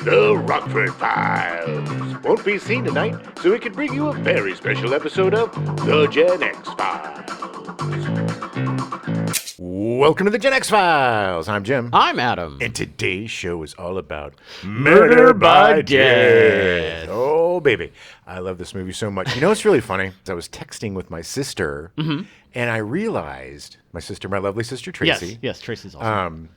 The Rockford Files. Won't be seen tonight, so we can bring you a very special episode of The Gen X Files. Welcome to The Gen X Files. I'm Jim. I'm Adam. And today's show is all about murder by death. Oh, baby. I love this movie so much. You know what's really funny? I was texting with my sister, and I realized, my lovely sister Tracy. Yes, Tracy's awesome.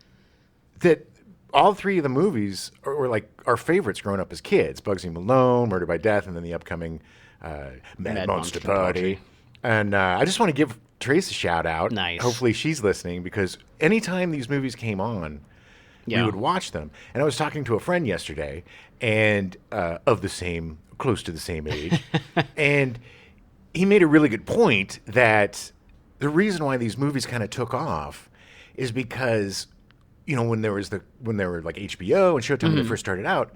That all three of the movies were like our favorites growing up as kids. Bugsy Malone, Murder by Death, and then the upcoming Mad Monster Party. And I just want to give Trace a shout out. Nice. Hopefully she's listening, because anytime these movies came on, we would watch them. And I was talking to a friend yesterday, and close to the same age, and he made a really good point that the reason why these movies kind of took off is because, you know, when they were like HBO and Showtime when they first started out,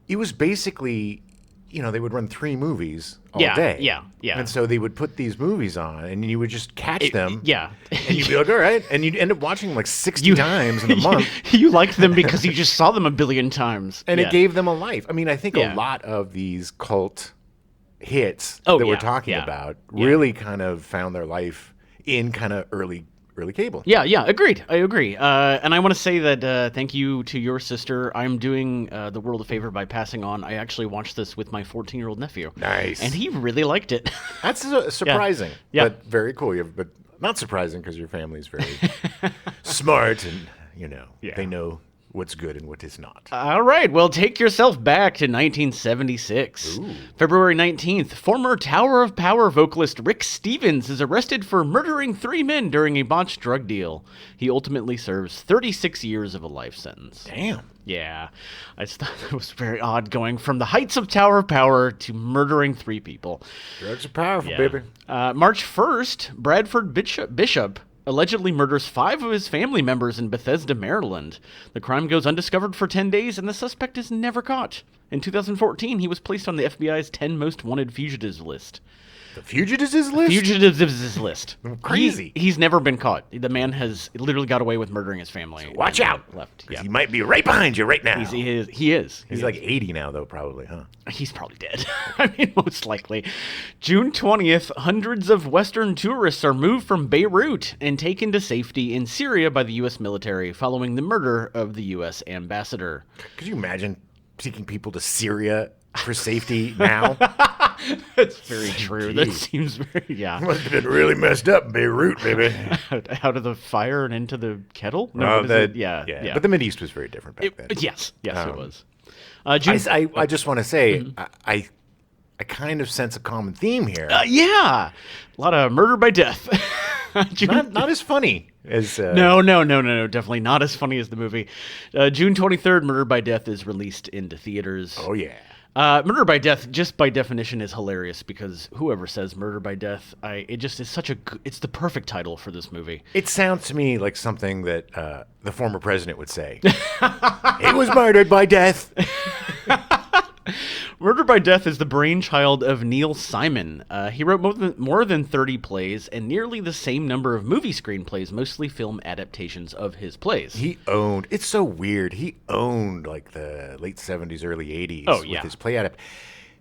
it was basically, you know, they would run 3 movies all day. Yeah. And so they would put these movies on, and you would just catch them. Yeah. And you'd be like, all right. And you'd end up watching them like 60 times in a month. You liked them because you just saw them a billion times. And it gave them a life. I mean, I think a lot of these cult hits that we're talking about really kind of found their life in kind of early cable. Yeah, agreed. I agree. And I want to say that thank you to your sister. I'm doing the world a favor by passing on. I actually watched this with my 14-year-old nephew. Nice. And he really liked it. That's surprising, but very cool. But not surprising because your family's very smart and, you know, they know what's good and what is not. All right, well, take yourself back to 1976. Ooh. February 19th, former Tower of Power vocalist Rick Stevens is arrested for murdering 3 men during a botched drug deal. He ultimately serves 36 years of a life sentence. Damn. Yeah, I just thought it was very odd going from the heights of Tower of Power to murdering 3 people. Drugs are powerful, baby. March 1st, Bradford Bishop allegedly murders 5 of his family members in Bethesda, Maryland. The crime goes undiscovered for 10 days, and the suspect is never caught. In 2014, he was placed on the FBI's 10 most wanted fugitives list. The fugitives list? Fugitives list. Crazy. He's never been caught. The man has literally got away with murdering his family. So watch out. Left. Yeah. He might be right behind you right now. He is. He's like 80 now, though, probably, huh? He's probably dead. I mean, most likely. June 20th, hundreds of Western tourists are moved from Beirut and taken to safety in Syria by the U.S. military following the murder of the U.S. ambassador. Could you imagine taking people to Syria for safety now? That's very true. Jeez. That seems very, Must have been really messed up in Beirut, baby. Out of the fire and into the kettle? No, yeah. But the Mideast was very different back then. Yes, it was. I just want to say, I kind of sense a common theme here. A lot of murder by death. Not as funny as... No, definitely not as funny as the movie. June 23rd, Murder by Death is released into theaters. Oh, yeah. Murder by Death, just by definition, is hilarious because whoever says Murder by Death, it just is it's the perfect title for this movie. It sounds to me like something that the former president would say. He was murdered by death. Murder by Death is the brainchild of Neil Simon. He wrote more than 30 plays and nearly the same number of movie screenplays, mostly film adaptations of his plays. It's so weird. He owned like the late 70s, early 80s with his play adaptation.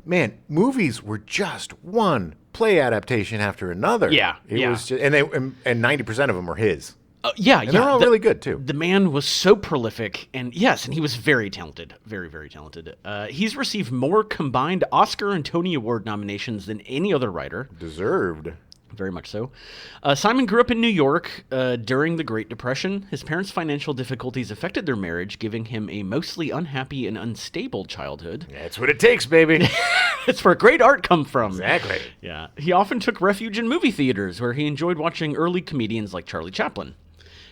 Man, movies were just one play adaptation after another. It was just, and 90% of them were his. And they're all really good, too. The man was so prolific, and he was very talented. Very, very talented. He's received more combined Oscar and Tony Award nominations than any other writer. Deserved. Very much so. Simon grew up in New York during the Great Depression. His parents' financial difficulties affected their marriage, giving him a mostly unhappy and unstable childhood. That's what it takes, baby. It's where great art comes from. Exactly. Yeah. He often took refuge in movie theaters, where he enjoyed watching early comedians like Charlie Chaplin.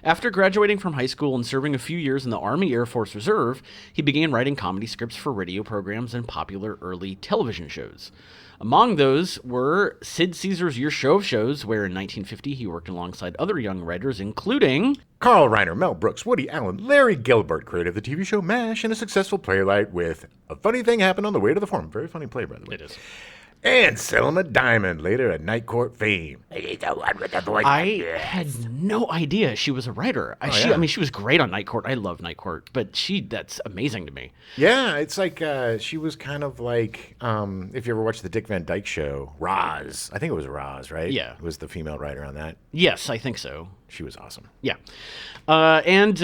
After graduating from high school and serving a few years in the Army Air Force Reserve, he began writing comedy scripts for radio programs and popular early television shows. Among those were Sid Caesar's Your Show of Shows, where in 1950 he worked alongside other young writers, including Carl Reiner, Mel Brooks, Woody Allen, Larry Gilbert, creator of the TV show MASH, and a successful playwright with A Funny Thing Happened on the Way to the Forum. Very funny play, by the way. It is. And Selma Diamond, later a Night Court fame. He's the one with the voice. I had no idea she was a writer. I mean, she was great on Night Court. I love Night Court, but that's amazing to me. Yeah, it's like she was kind of like, if you ever watched the Dick Van Dyke Show, Roz. I think it was Roz, right? Yeah. Was the female writer on that. Yes, I think so. She was awesome. Yeah. And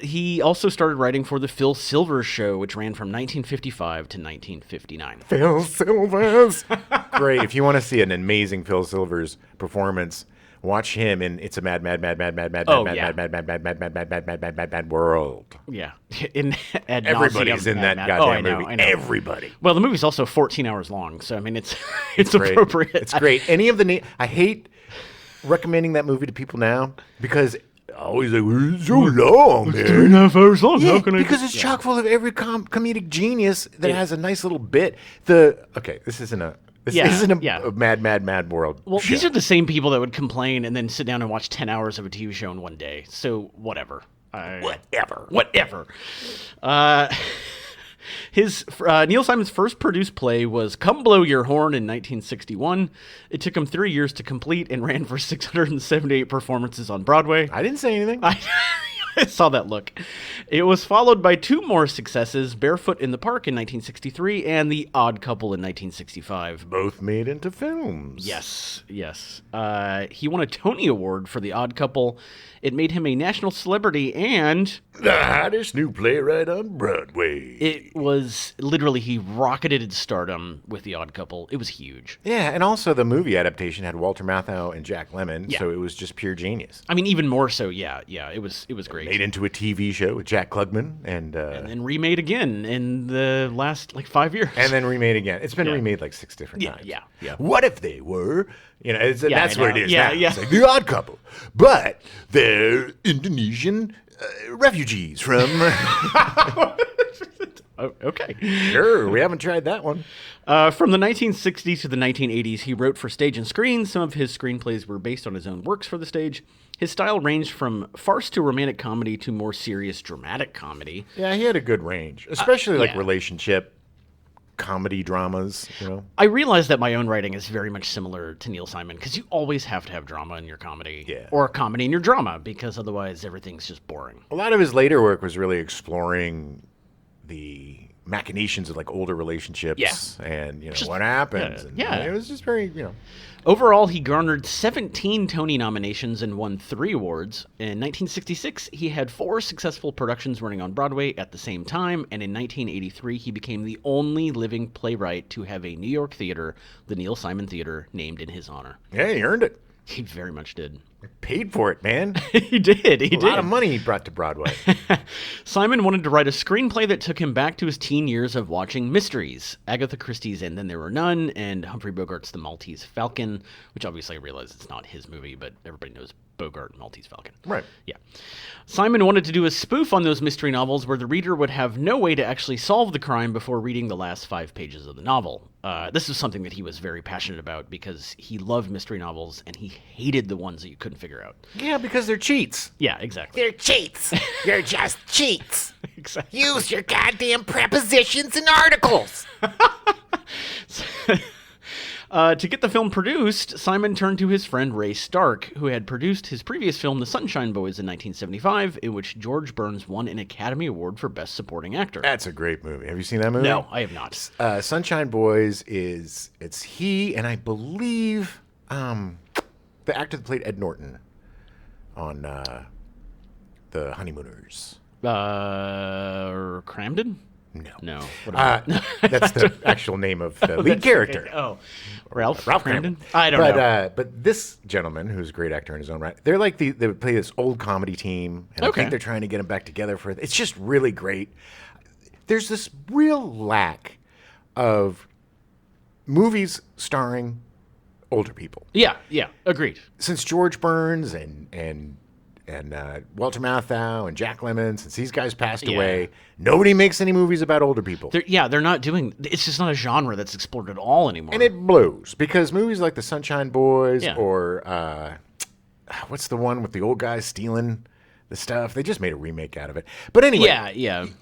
he also started writing for The Phil Silvers Show, which ran from 1955 to 1959. Phil Silvers. Great. If you want to see an amazing Phil Silvers performance, watch him in It's a Mad World. Yeah. In ad Everybody's nauseam, in that mad. goddamn I movie. know. Everybody. Well, the movie's also 14 hours long, so I mean, it's Great. appropriate. It's great. Any of the I hate recommending that movie to people now because always like, well, it's so long, man. 3.5 hours long. Yeah, How can because it's chock full of every comedic genius that has a nice little bit. This isn't a mad world. Well, show. these are the same people that would complain and then sit down and watch 10 hours of a TV show in one day. So whatever. Whatever. Neil Simon's first produced play was Come Blow Your Horn in 1961. It took him 3 years to complete and ran for 678 performances on Broadway. I didn't say anything. I saw that look. It was followed by two more successes, Barefoot in the Park in 1963 and The Odd Couple in 1965. Both made into films. Yes. He won a Tony Award for The Odd Couple. It made him a national celebrity, and the hottest new playwright on Broadway. It was literally, he rocketed stardom with The Odd Couple. It was huge. Yeah, and also the movie adaptation had Walter Matthau and Jack Lemmon, so it was just pure genius. I mean, even more so. Yeah, it was great. Made into a TV show with Jack Klugman, and then remade again in the last 5 years. And then remade again. It's been remade 6 different times. Yeah. What if they were? That's what it is. Yeah, now. yeah. It's like The Odd Couple, but they're Indonesian refugees from. Okay. Sure, we haven't tried that one. From the 1960s to the 1980s, he wrote for stage and screen. Some of his screenplays were based on his own works for the stage. His style ranged from farce to romantic comedy to more serious dramatic comedy. Yeah, he had a good range, especially relationship comedy dramas, I realize that my own writing is very much similar to Neil Simon because you always have to have drama in your comedy or comedy in your drama because otherwise everything's just boring. A lot of his later work was really exploring the machinations of older relationships and what happens. It was just very, Overall, he garnered 17 Tony nominations and won 3 awards. In 1966, he had 4 successful productions running on Broadway at the same time, and in 1983, he became the only living playwright to have a New York theater, the Neil Simon Theater, named in his honor. Yeah, he earned it. He very much did. Paid for it, man. He did. A lot of money he brought to Broadway. Simon wanted to write a screenplay that took him back to his teen years of watching mysteries. Agatha Christie's And Then There Were None, and Humphrey Bogart's The Maltese Falcon, which obviously I realize it's not his movie, but everybody knows Bogart and Maltese Falcon. Right. Yeah. Simon wanted to do a spoof on those mystery novels where the reader would have no way to actually solve the crime before reading the last 5 pages of the novel. This is something that he was very passionate about because he loved mystery novels and he hated the ones that you couldn't figure out. Yeah, because they're cheats. Yeah, exactly. They're cheats. You're just cheats. Exactly. Use your goddamn prepositions and articles. To get the film produced, Simon turned to his friend Ray Stark, who had produced his previous film, The Sunshine Boys, in 1975, in which George Burns won an Academy Award for Best Supporting Actor. That's a great movie. Have you seen that movie? No, I have not. Sunshine Boys it's he and I believe the actor that played Ed Norton on The Honeymooners. Cramden? No. That's the actual name of the lead character. Okay. Oh, Ralph Cramden. I don't know. But this gentleman, who's a great actor in his own right, they're like they play this old comedy team, and I think they're trying to get him back together for it. It's just really great. There's this real lack of movies starring older people. Yeah, agreed. Since George Burns and Walter Matthau and Jack Lemmon, since these guys passed away, nobody makes any movies about older people. They're not doing. It's just not a genre that's explored at all anymore. And it blows because movies like The Sunshine Boys or what's the one with the old guys stealing the stuff? They just made a remake out of it. But anyway,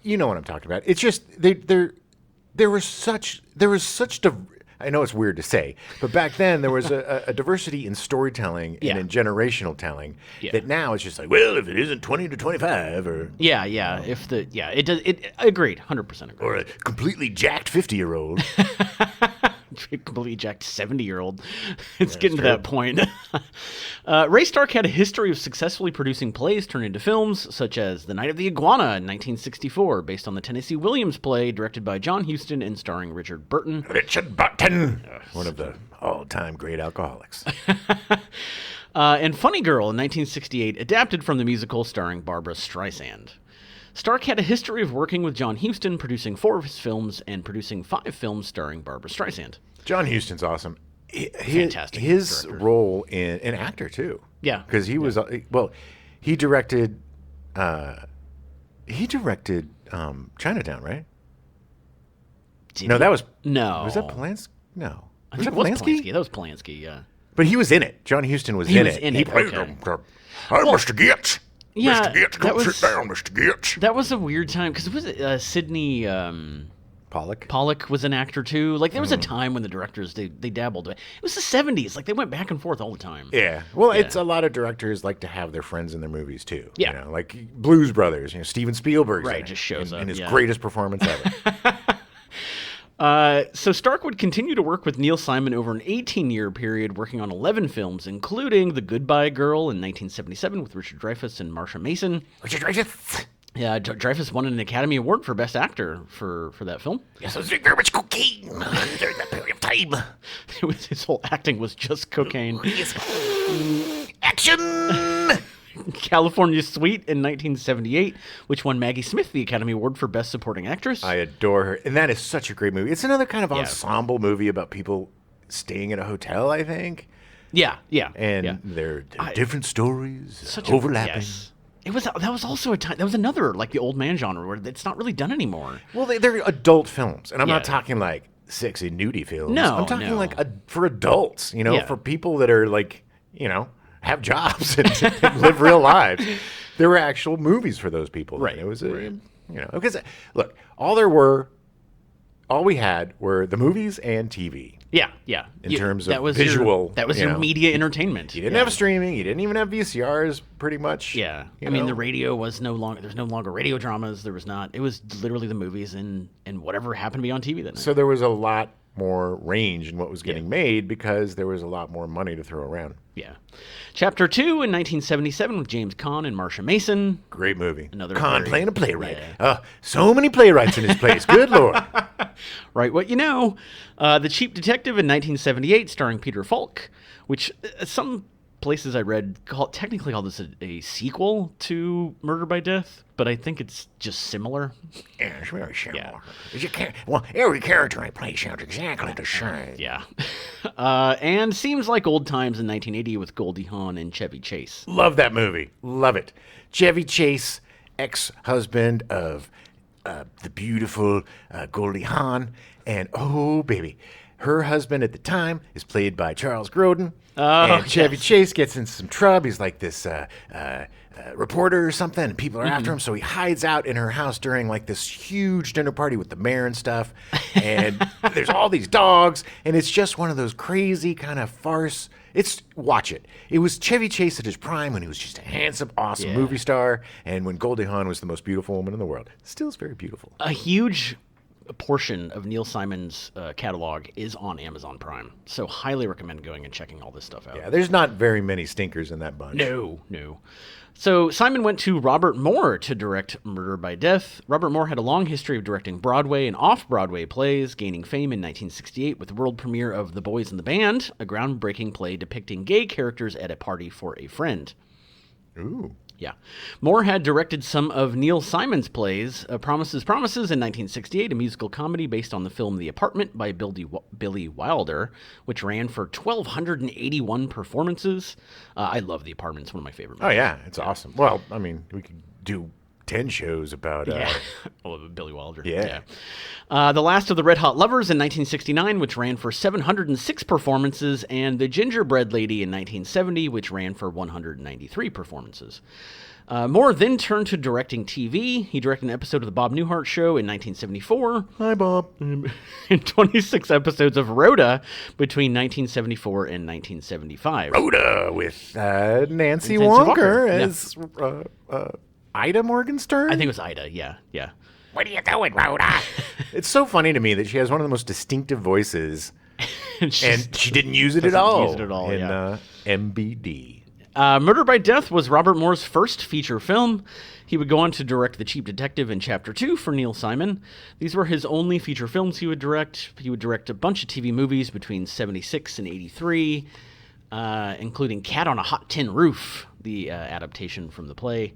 you know what I'm talking about. It's just there was such I know it's weird to say, but back then there was a diversity in storytelling Yeah. and in generational telling Yeah. that now it's just like, well, if it isn't 20 to 25 or Yeah, yeah. It does. It agreed. 100% agreed. or a completely jacked 50-year-old. Completely jacked 70-year-old. It's getting to that point. Ray Stark had a history of successfully producing plays turned into films, such as The Night of the Iguana in 1964, based on the Tennessee Williams play, directed by John Huston and starring Richard Burton. Richard Burton, one of the all-time great alcoholics. And Funny Girl in 1968, adapted from the musical starring Barbara Streisand. Stark had a history of working with John Huston, producing 4 of his films and producing 5 films starring Barbara Streisand. John Huston's awesome. Fantastic His director. role in an actor too. Yeah. because he was he directed Chinatown, right? No, that was No. Was that Polanski? No, I was think that it was Polanski. That was Polanski, yeah. But he was in it. John Huston was He in was it. in He it, played okay. him. Hi, Mr. Getz. Yeah, Mr. Getz, that come was- sit down, Mr. Getz. That was a weird time, because was it Sidney Pollock. Pollock was an actor too? Like, there was a time when the directors, they dabbled. It was the 70s. Like, they went back and forth all the time. Yeah. Well, it's a lot of directors like to have their friends in their movies too. Yeah. You know, like Blues Brothers. Steven Spielberg. Right, just shows up, in his yeah. greatest performance ever. So Stark would continue to work with Neil Simon over an 18-year period, working on 11 films, including The Goodbye Girl in 1977 with Richard Dreyfuss and Marsha Mason. Richard Dreyfuss. Yeah, Dreyfuss won an Academy Award for Best Actor for that film. Yes, I was doing very much cocaine during that period of time. His whole acting was just cocaine. Yes. Action! California Suite in 1978, which won Maggie Smith the Academy Award for Best Supporting Actress. I adore her, and that is such a great movie. It's another kind of Yeah. ensemble movie about people staying in a hotel, I think, Yeah, and yeah. they're different stories, Such a- overlapping. yes. It was that was also a time that was another like the old man genre where it's not really done anymore. Well, they're adult films, and I'm not Yeah. talking like sexy nudie films. No, I'm talking no. like for adults. Yeah. For people that are like have jobs and live real lives. There were actual movies for those people. Right, It was because look, all we had were the movies and TV. Yeah, yeah. In terms of that was visual, that was you your know. media entertainment. You didn't have streaming. You didn't even have VCRs, pretty much. Yeah, you I mean know? the radio was no longer. There's no longer radio dramas. There was not. It was literally the movies and whatever happened to be on TV that night. So there was a lot more range in what was getting made because there was a lot more money to throw around. Yeah. Chapter 2 in 1977 with James Caan and Marsha Mason. Great movie. Another Khan very- playing a playwright. Yeah. So many playwrights in his plays. Good Lord. Right, what you know. The Cheap Detective in 1978 starring Peter Falk, which some places I read technically call this a sequel to Murder by Death, but I think it's just similar. Yeah, it's very similar. Yeah. Well, every character I play sounds exactly the same. Yeah. And seems like old times in 1980 with Goldie Hawn and Chevy Chase. Love that movie. Love it. Chevy Chase, ex-husband of the beautiful Goldie Hawn. And, oh, baby, her husband at the time is played by Charles Grodin. And Chevy Chase gets in some trouble. He's like this reporter or something, and people are after him. So he hides out in her house during like this huge dinner party with the mayor and stuff. And there's all these dogs, and it's just one of those crazy kind of farce. Watch it. It was Chevy Chase at his prime when he was just a handsome, awesome movie star, and when Goldie Hawn was the most beautiful woman in the world. Still is very beautiful. A huge portion of Neil Simon's catalog is on Amazon Prime, so highly recommend going and checking all this stuff out. Yeah, there's not very many stinkers in that bunch. No. So Simon went to Robert Moore to direct Murder by Death. Robert Moore had a long history of directing Broadway and off-Broadway plays, gaining fame in 1968 with the world premiere of The Boys in the Band, a groundbreaking play depicting gay characters at a party for a friend. Ooh. Yeah. Moore had directed some of Neil Simon's plays, Promises, Promises in 1968, a musical comedy based on the film The Apartment by Billy Wilder, which ran for 1,281 performances. I love The Apartment. It's one of my favorite Oh, movies. yeah, it's awesome. Well, I mean, we could do 10 shows about. Billy Wilder. Yeah. The Last of the Red Hot Lovers in 1969, which ran for 706 performances, and The Gingerbread Lady in 1970, which ran for 193 performances. Moore then turned to directing TV. He directed an episode of The Bob Newhart Show in 1974. Hi, Bob. And 26 episodes of Rhoda between 1974 and 1975. Rhoda with Nancy Nancy Walker Walker, as Ida Morgenstern. I think it was Ida, yeah. What are you doing, Rhoda? It's so funny to me that she has one of the most distinctive voices, and she didn't use it at doesn't all. use it at all, in yeah. MBD. Murder by Death was Robert Moore's first feature film. He would go on to direct The Cheap Detective and Chapter 2 for Neil Simon. These were his only feature films he would direct. He would direct a bunch of TV movies between 76 and 83, including Cat on a Hot Tin Roof, the adaptation from the play.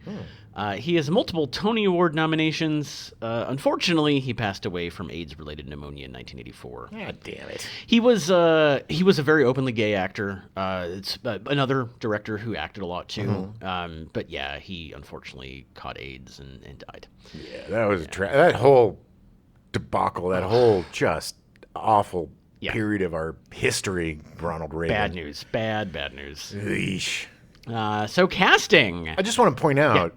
He has multiple Tony Award nominations. Unfortunately, he passed away from AIDS-related pneumonia in 1984. God damn it. He was a very openly gay actor. It's another director who acted a lot too. But yeah, he unfortunately caught AIDS and died. Yeah, that was that whole debacle, that whole just awful period of our history, Ronald Reagan. Bad news. Bad news. Eesh. So casting. I just want to point out,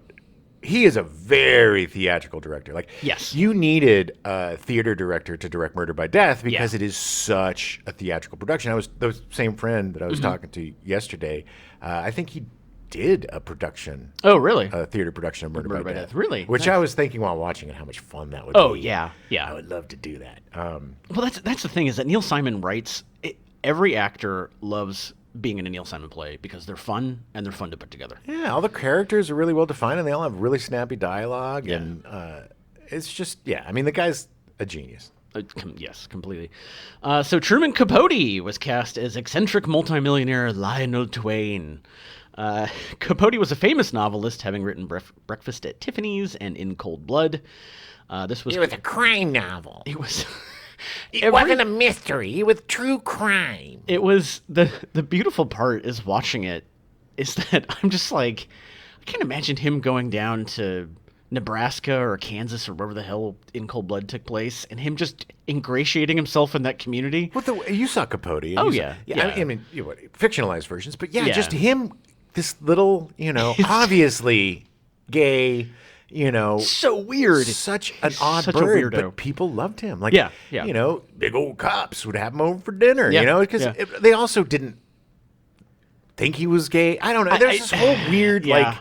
he is a very theatrical director. Like, Yes. you needed a theater director to direct Murder by Death because it is such a theatrical production. The same friend that I was talking to yesterday, I think he did a production, Oh, really? a theater production of Murder by Death. Really? Which Nice. I was thinking while watching it, how much fun that would Oh, be. yeah. I would love to do that. Well, that's the thing is that Neil Simon writes. Every actor loves being in a Neil Simon play because they're fun and they're fun to put together. Yeah, all the characters are really well defined and they all have really snappy dialogue. And it's just, I mean, the guy's a genius. Yes, completely. So Truman Capote was cast as eccentric multimillionaire Lionel Twain. Capote was a famous novelist, having written Breakfast at Tiffany's and In Cold Blood. This was It was a crime novel. it was It wasn't a mystery. It was true crime. it was the beautiful part is watching it is that I'm just like I can't imagine him going down to Nebraska or Kansas or wherever the hell In Cold Blood took place and him just ingratiating himself in that community. Well, you saw Capote. And Oh, you saw- yeah. I mean, fictionalized versions, but Yeah. just him, this little, obviously gay, So weird. such an odd such a bird, weirdo. but people loved him. Like, Yeah. big old cops would have him over for dinner, Yeah. because Yeah. they also didn't think he was gay. I don't know. There's this whole weird, Yeah.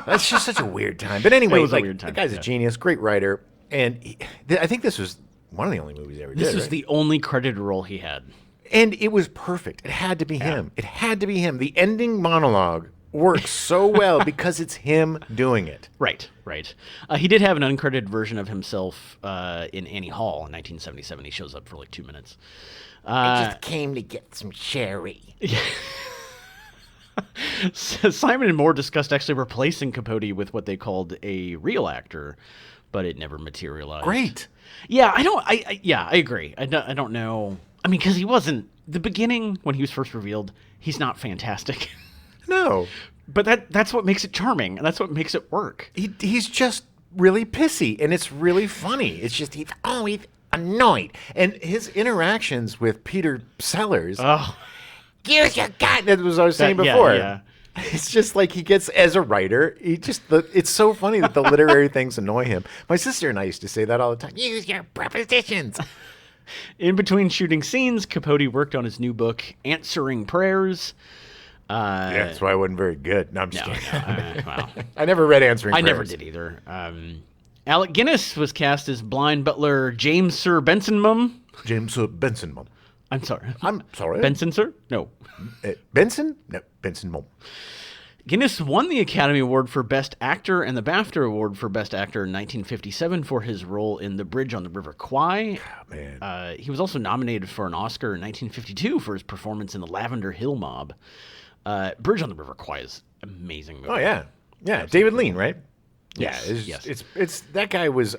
that's just such a weird time. But anyway, It was a weird time, the guy's a yeah. genius, great writer, and I think this was one of the only movies he ever did. This was right? the only credited role he had. And it was perfect. It had to be him. It had to be him. The ending monologue works so well because it's him doing it. Right. He did have an uncredited version of himself in Annie Hall in 1977. He shows up for like 2 minutes. I just came to get some sherry. Simon and Moore discussed actually replacing Capote with what they called a real actor, but it never materialized. Great. Yeah, I agree. I don't know. I mean, because he wasn't the beginning when he was first revealed. He's not fantastic, No. but that's what makes it charming, and that's what makes it work. He's just really pissy, and it's really funny. It's just, he's always annoyed. And his interactions with Peter Sellers, Oh, Use your gun. that was what I was saying yeah, before. yeah. It's just like he gets, as a writer, it's so funny that the literary things annoy him. My sister and I used to say that all the time. Use your prepositions. In between shooting scenes, Capote worked on his new book, Answering Prayers. Yeah, that's why I wasn't very good. No, I'm just No, kidding. well, I never read Answering I Prayers. never did either. Alec Guinness was cast as blind butler James Sir Bensonmum. James Benson, Mom. I'm sorry. I'm sorry. Benson, sir? No. Benson? No, Benson, Mom. Guinness won the Academy Award for Best Actor and the BAFTA Award for Best Actor in 1957 for his role in The Bridge on the River Kwai. Oh, man. He was also nominated for an Oscar in 1952 for his performance in The Lavender Hill Mob. Bridge on the River Kwai is an amazing movie. Oh yeah, yeah. David Lean, right? Yes, Yeah, it's that guy was.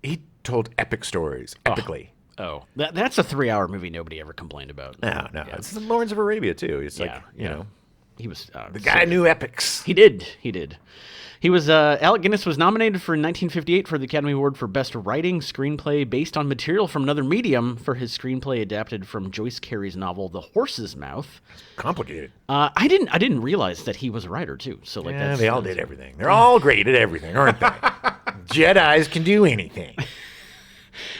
He told epic stories, epically. Oh, that's a 3-hour movie nobody ever complained about. No, it's the Lawrence of Arabia too. It's like Yeah, you know, He was The guy knew epics. He did. He was Alec Guinness was nominated in 1958 for the Academy Award for Best Writing Screenplay based on material from another medium for his screenplay adapted from Joyce Carey's novel The Horse's Mouth. Complicated. I didn't realize that he was a writer too. So like, Yeah, they all did everything. They're all great at everything, aren't they? Jedis can do anything.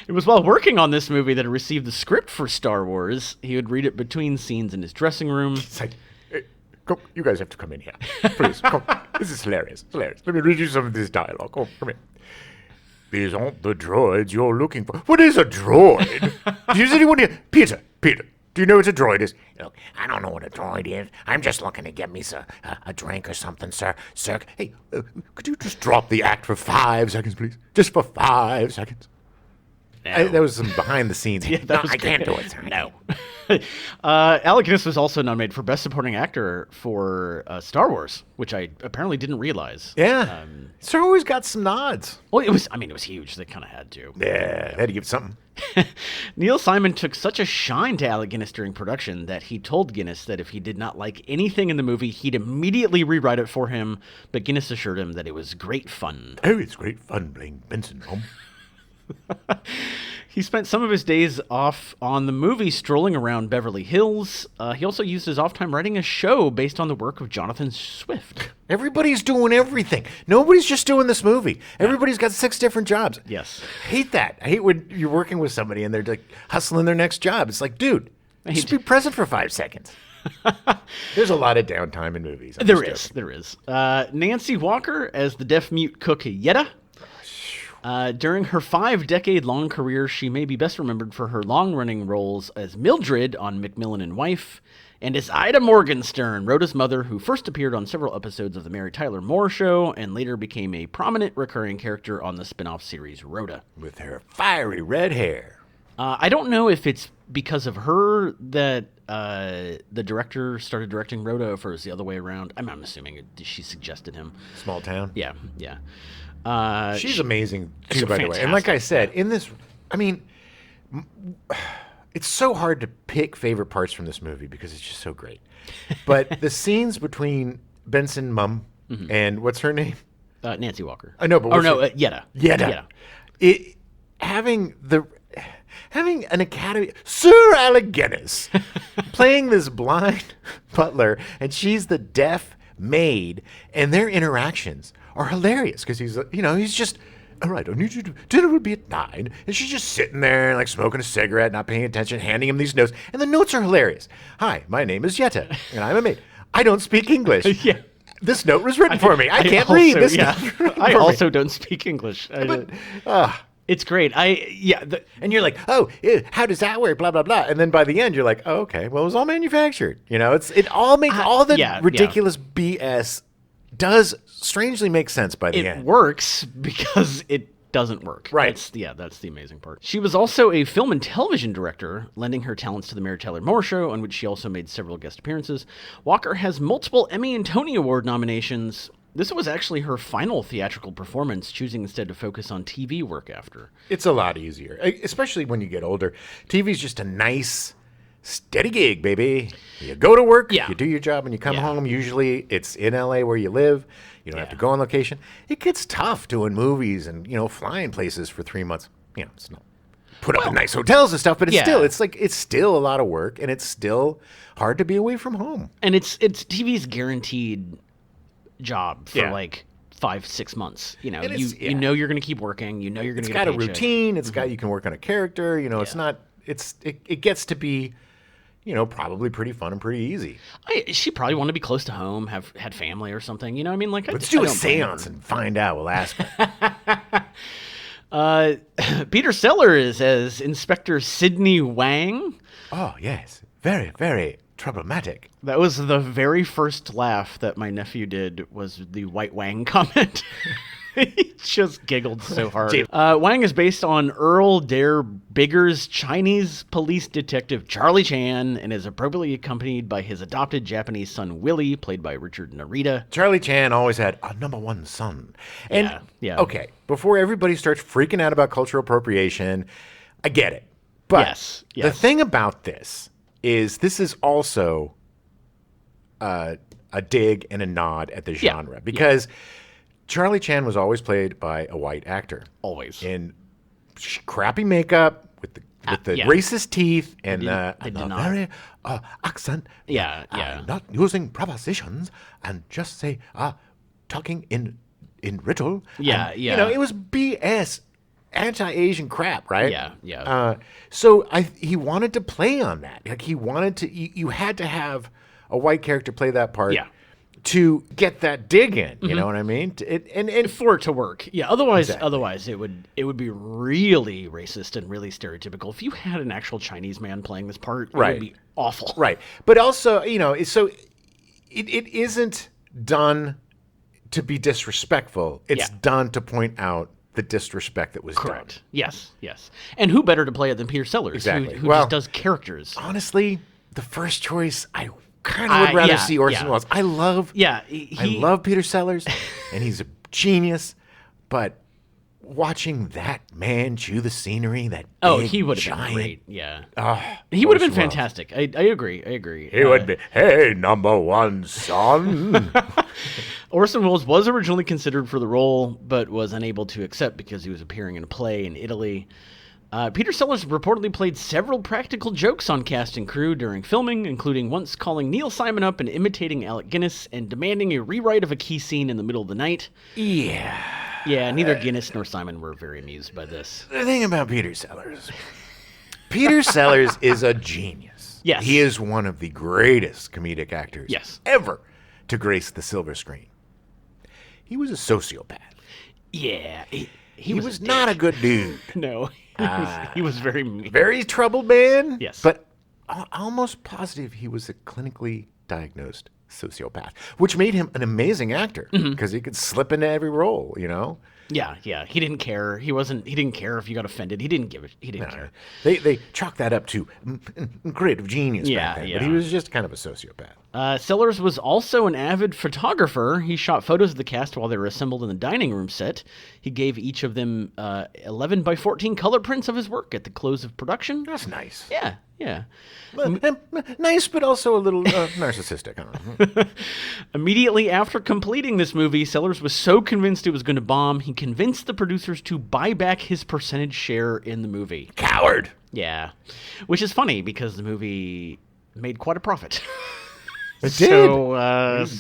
It was while working on this movie that he received the script for Star Wars. He would read it between scenes in his dressing room. It's like, hey, come, you guys have to come in here. Please, come. This is hilarious. Hilarious. Let me read you some of this dialogue. Oh, come in. These aren't the droids you're looking for. What is a droid? Does anyone here? Peter, do you know what a droid is? Look, I don't know what a droid is. I'm just looking to get me a drink or something, sir. Sir, Hey, could you just drop the act for 5 seconds, please? Just for 5 seconds. No. That was some behind the scenes. Yeah, that was I can't great. do it, sir. No. Alec Guinness was also nominated for Best Supporting Actor for Star Wars, which I apparently didn't realize. Yeah. Star Wars got some nods. Well, it was huge. They kind of had to. Yeah, they had to give something. Neil Simon took such a shine to Alec Guinness during production that he told Guinness that if he did not like anything in the movie, he'd immediately rewrite it for him, but Guinness assured him that it was great fun. Oh, it's great fun playing Benson, Mom. He spent some of his days off on the movie strolling around Beverly Hills. He also used his off time writing a show based on the work of Jonathan Swift. Everybody's doing everything. Nobody's just doing this movie. Everybody's got 6 different jobs. Yes. I hate that. I hate when you're working with somebody and they're like hustling their next job. It's like, dude, just be present for 5 seconds. There's a lot of downtime in movies. There is. Nancy Walker as the deaf-mute cook Yetta. During her 5-decade-long career, she may be best remembered for her long-running roles as Mildred on Macmillan and Wife, and as Ida Morgenstern, Rhoda's mother, who first appeared on several episodes of The Mary Tyler Moore Show and later became a prominent recurring character on the spin-off series Rhoda. With her fiery red hair. I don't know if it's because of her that the director started directing Rhoda, or if it was the other way around. I'm assuming she suggested him. Small town. Yeah. She's amazing, too, she's by the way. And like I said, fantastic. in this, I mean, it's so hard to pick favorite parts from this movie because it's just so great. But the scenes between Benson, Mum, and what's her name? Nancy Walker. I know, but what's her- Yetta. Yetta. Having an Academy, Sir Alec Guinness, playing this blind butler, and she's the deaf maid, and their interactions are hilarious because he's just, all right, I need you to, dinner will be at 9, and she's just sitting there like smoking a cigarette, not paying attention, handing him these notes, and the notes are hilarious. Hi, my name is Yetta, and I'm a maid. I don't speak English. Yeah. This note was written for me. I can't read this. Yeah. note was written I for me. also don't speak English. It's great. And you're like, oh, how does that work? Blah blah blah. And then by the end, you're like, oh, okay, well, it was all manufactured. It all makes all the ridiculous BS does strangely make sense by the end. It works because it doesn't work. Right. That's the amazing part. She was also a film and television director, lending her talents to the Mary Tyler Moore Show, on which she also made several guest appearances. Walker has multiple Emmy and Tony Award nominations. This was actually her final theatrical performance, choosing instead to focus on TV work after. It's a lot easier, especially when you get older. TV's just a nice, steady gig, baby. You go to work, you do your job, and you come home. Usually it's in LA where you live. You don't have to go on location. It gets tough doing movies and, flying places for 3 months. It's not put up in nice hotels and stuff, but it's still a lot of work, and it's still hard to be away from home. And it's TV's guaranteed job for 5-6 months. You know you're going to keep working. You know you're going to get a paycheck. It's got a routine. It's got, you can work on a character. It's not. It gets to be, probably pretty fun and pretty easy. She probably wanted to be close to home, had family or something. Let's do a seance and find out. We'll ask her. Peter Sellers as Inspector Sidney Wang. Oh yes, very very problematic. That was the very first laugh that my nephew did, was the White Wang comment. He just giggled so hard. Wang is based on Earl Dare Bigger's Chinese police detective Charlie Chan, and is appropriately accompanied by his adopted Japanese son Willie, played by Richard Narita. Charlie Chan always had a number one son. And okay, before everybody starts freaking out about cultural appropriation, I get it. But yes. The thing about this is also a dig and a nod at the genre because Charlie Chan was always played by a white actor. Always. In crappy makeup with the racist teeth and the very accent. Yeah. Not using prepositions and just say talking in riddle. Yeah, and, You know, it was BS, anti-Asian crap, right? Yeah. So he wanted to play on that. Like he wanted to. You had to have a white character play that part. Yeah. To get that dig in, you know what I mean? And for it to work, otherwise it would be really racist and really stereotypical. If you had an actual Chinese man playing this part, it would be awful. Right, but also, so it isn't done to be disrespectful. It's done to point out the disrespect that was done. Yes. And who better to play it than Peter Sellers, exactly. who just does characters. Honestly, the first choice, I kind of would rather see Orson Welles. I love Peter Sellers, and he's a genius. But watching that man chew the scenery, he would have been great. Yeah, he would have been fantastic. I agree. He would be. Hey, number one son. Orson Welles was originally considered for the role, but was unable to accept because he was appearing in a play in Italy. Peter Sellers reportedly played several practical jokes on cast and crew during filming, including once calling Neil Simon up and imitating Alec Guinness and demanding a rewrite of a key scene in the middle of the night. Yeah, neither Guinness nor Simon were very amused by this. The thing about Peter Sellers is a genius. Yes. He is one of the greatest comedic actors ever to grace the silver screen. He was a sociopath. Yeah, he was not a good dude. No. He was very troubled man. Yes. But almost positive he was a clinically diagnosed sociopath, which made him an amazing actor because he could slip into every role, Yeah. He didn't care. He didn't care if you got offended. He didn't care. They chalked that up to creative genius back then, but he was just kind of a sociopath. Sellers was also an avid photographer. He shot photos of the cast while they were assembled in the dining room set. He gave each of them 11 by 14 color prints of his work at the close of production. That's nice. Yeah. Nice, but also a little narcissistic. I don't know. Immediately after completing this movie, Sellers was so convinced it was going to bomb, he convinced the producers to buy back his percentage share in the movie. Coward! Yeah. Which is funny because the movie made quite a profit. It did.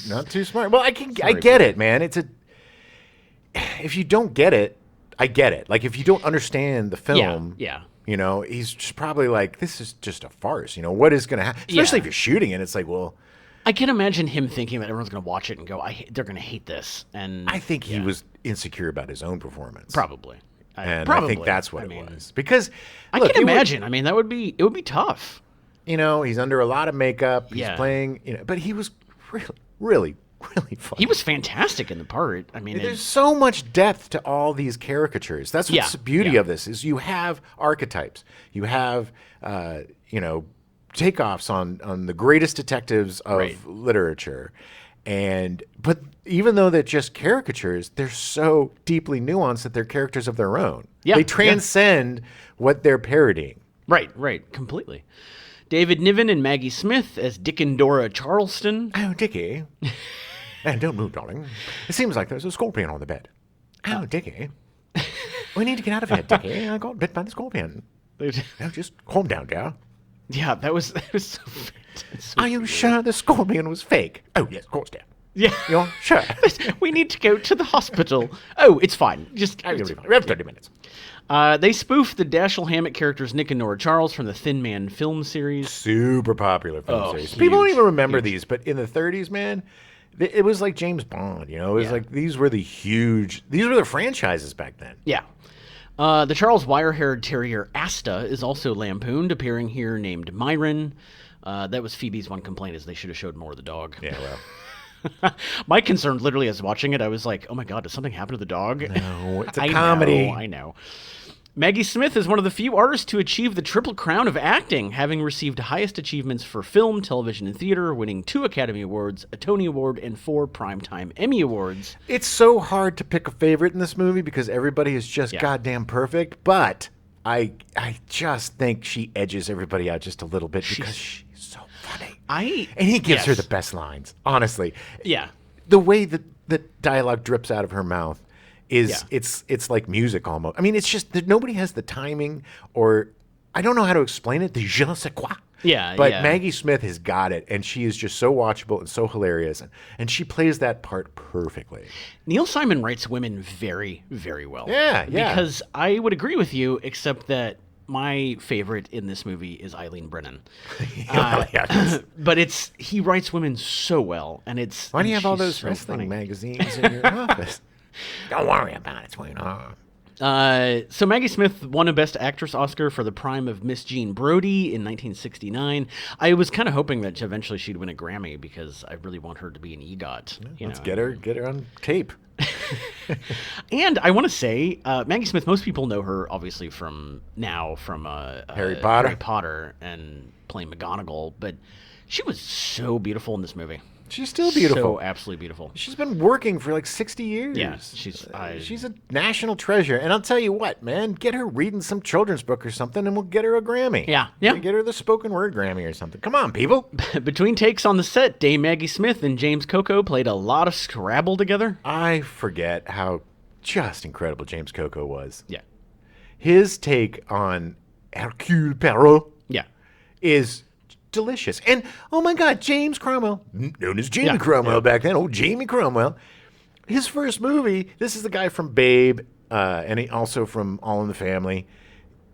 Not too smart. Well, I get it, man. If you don't get it, I get it. Like if you don't understand the film, he's just probably like, this is just a farce. What is going to happen? Especially if you're shooting it, it's like, well, I can imagine him thinking that everyone's going to watch it and go, they're going to hate this. And I think he was insecure about his own performance. Probably. I think that's what it was. Because I can imagine. It would be tough. He's under a lot of makeup. He's playing, but he was really funny. He was fantastic in the part. There's so much depth to all these caricatures. That's what's the beauty of this is you have archetypes. You have, takeoffs on the greatest detectives of literature. But even though they're just caricatures, they're so deeply nuanced that they're characters of their own. Yeah, they transcend what they're parodying. Right, completely. David Niven and Maggie Smith as Dick and Dora Charleston. Oh, Dickie. And don't move, darling. It seems like there's a scorpion on the bed. Oh, Dickie. We need to get out of here, Dickie. I got bit by the scorpion. Just calm down, dear. Yeah, that was so fantastic. Are you sure the scorpion was fake? Oh, yes, of course, dear. Yeah. You're sure? We need to go to the hospital. Oh, it's fine. We have 30 minutes. They spoofed the Dashiell Hammett characters Nick and Nora Charles from the Thin Man film series. Super popular film series. Huge, people don't even remember these, but in the 30s, man, it was like James Bond. It was like these were the franchises back then. Yeah. The Charles wire-haired terrier Asta is also lampooned, appearing here named Myron. That was Phoebe's one complaint, is they should have showed more of the dog. Yeah, well. My concern, literally, as watching it, I was like, oh my God, does something happen to the dog? No, it's a comedy. I know. Maggie Smith is one of the few artists to achieve the triple crown of acting, having received highest achievements for film, television, and theater, winning 2 Academy Awards, a Tony Award, and 4 Primetime Emmy Awards. It's so hard to pick a favorite in this movie because everybody is just goddamn perfect, but I just think she edges everybody out just a little bit because she's so funny. And he gives her yes. the best lines, honestly. Yeah. The way that the dialogue drips out of her mouth is Yeah. it's like music almost. I mean, it's just that nobody has the timing, or I don't know how to explain it, the je ne sais quoi. Yeah, But yeah. Maggie Smith has got it, and she is just so watchable and so hilarious, and she plays that part perfectly. Neil Simon writes women very, very well. Yeah, yeah. Because I would agree with you, except that my favorite in this movie is Eileen Brennan. But he writes women so well, and it's. Why do you have all she's those so wrestling funny. magazines in your office? Don't worry about it, sweetheart. So Maggie Smith won a Best Actress Oscar for The Prime of Miss Jean Brodie in 1969. I was kind of hoping that eventually she'd win a Grammy because I really want her to be an EGOT. Let's get her on tape. And I want to say, Maggie Smith, most people know her obviously from Harry Potter. Harry Potter and playing McGonagall, but she was so beautiful in this movie. She's still beautiful. So absolutely beautiful. She's been working for like 60 years. Yeah, she's a national treasure. And I'll tell you what, man, get her reading some children's book or something, and we'll get her a Grammy. Yeah. Get her the spoken word Grammy or something. Come on, people. Between takes on the set, Dame Maggie Smith and James Coco played a lot of Scrabble together. I forget how just incredible James Coco was. Yeah. His take on Hercule Poirot Yeah. is delicious. And, oh my God, James Cromwell, known as Jamie Yeah, Cromwell yeah. back then, Jamie Cromwell, his first movie, this is the guy from Babe, and he also from All in the Family.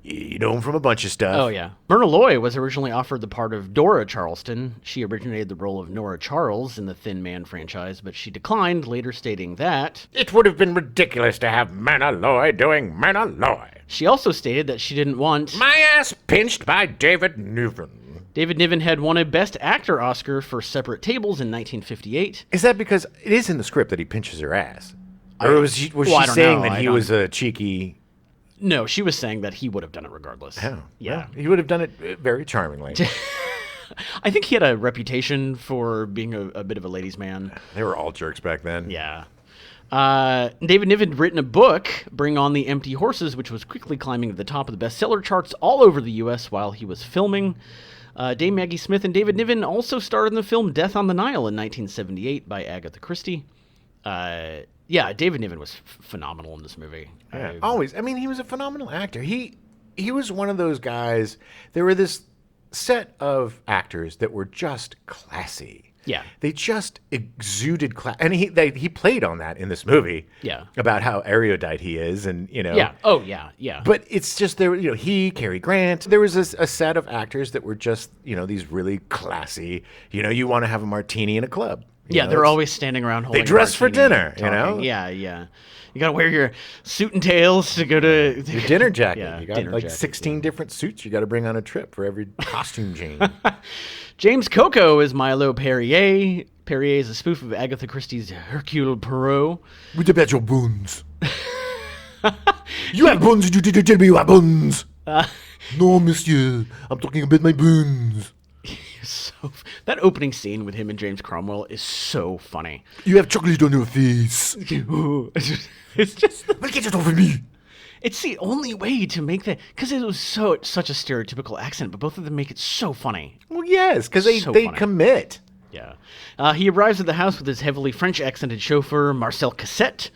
You know him from a bunch of stuff. Oh, yeah. Myrna Loy was originally offered the part of Dora Charleston. She originated the role of Nora Charles in the Thin Man franchise, but she declined, later stating that It would have been ridiculous to have Myrna Loy doing Myrna Loy. she also stated that she didn't want. My ass pinched by David Niven. David Niven had won a Best Actor Oscar for Separate Tables in 1958. Is that because it is in the script that he pinches her ass? Or was she I don't saying know. that I he don't- was a cheeky... No, she was saying that he would have done it regardless. Oh, Yeah. well, he would have done it very charmingly. I think he had a reputation for being a bit of a ladies' man. They were all jerks back then. Yeah. David Niven had written a book, Bring On the Empty Horses, which was quickly climbing to the top of the bestseller charts all over the U.S. while he was filming. Dame Maggie Smith and David Niven also starred in the film Death on the Nile in 1978 by Agatha Christie. Yeah, David Niven was phenomenal in this movie. Yeah, always. I mean, he was a phenomenal actor. He was one of those guys. There were this set of actors that were just classy. Yeah. They just exuded class, and he played on that in this movie. Yeah. About how erudite he is, and you know. Yeah. Oh, yeah. Yeah. But it's just there, you know, Cary Grant. There was a set of actors that were just, you know, these really classy. You know, you want to have a martini in a club. Yeah, they're always standing around holding. They dress for martini, dinner, you know? talking. Yeah, yeah. You gotta wear your suit and tails to go to Your dinner jacket. Yeah, you got dinner like jacket, 16 different suits you got to bring on a trip for every costume change. James Coco is Milo Perrier. Perrier is a spoof of Agatha Christie's Hercule Poirot. What about your buns? You have buns, you did tell me you have buns. No, monsieur. I'm talking about my buns. So that opening scene with him and James Cromwell is so funny. You have chocolate on your face. It's just Well, get it off of me. it's the only way to make that because it was such a stereotypical accent, but both of them make it so funny. Well, yes, because they So funny. commit. Yeah. He arrives at the house with his heavily French accented chauffeur, Marcel Cassette,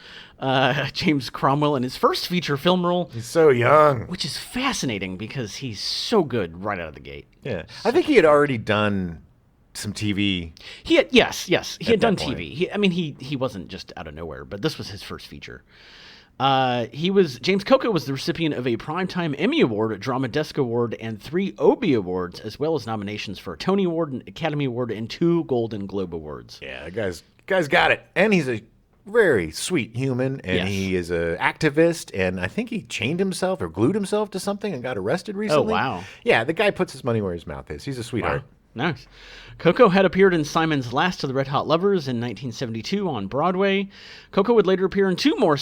James Cromwell, in his first feature film role, He's so young. which is fascinating because he's so good right out of the gate. Yeah. I think he had already done some TV. He had, yes, he had done that point. TV. He wasn't just out of nowhere, but this was his first feature. James Coco was the recipient of a Primetime Emmy Award, a Drama Desk Award, and 3 Obie Awards, as well as nominations for a Tony Award, an Academy Award, and 2 Golden Globe Awards. Yeah, the guy's got it. And he's a very sweet human, and Yes. he is an activist, and I think he chained himself or glued himself to something and got arrested recently. wow. Yeah, the guy puts his money where his mouth is. He's a sweetheart. Nice. Coco had appeared in Simon's Last of the Red Hot Lovers in 1972 on Broadway. Coco would later appear in 2 more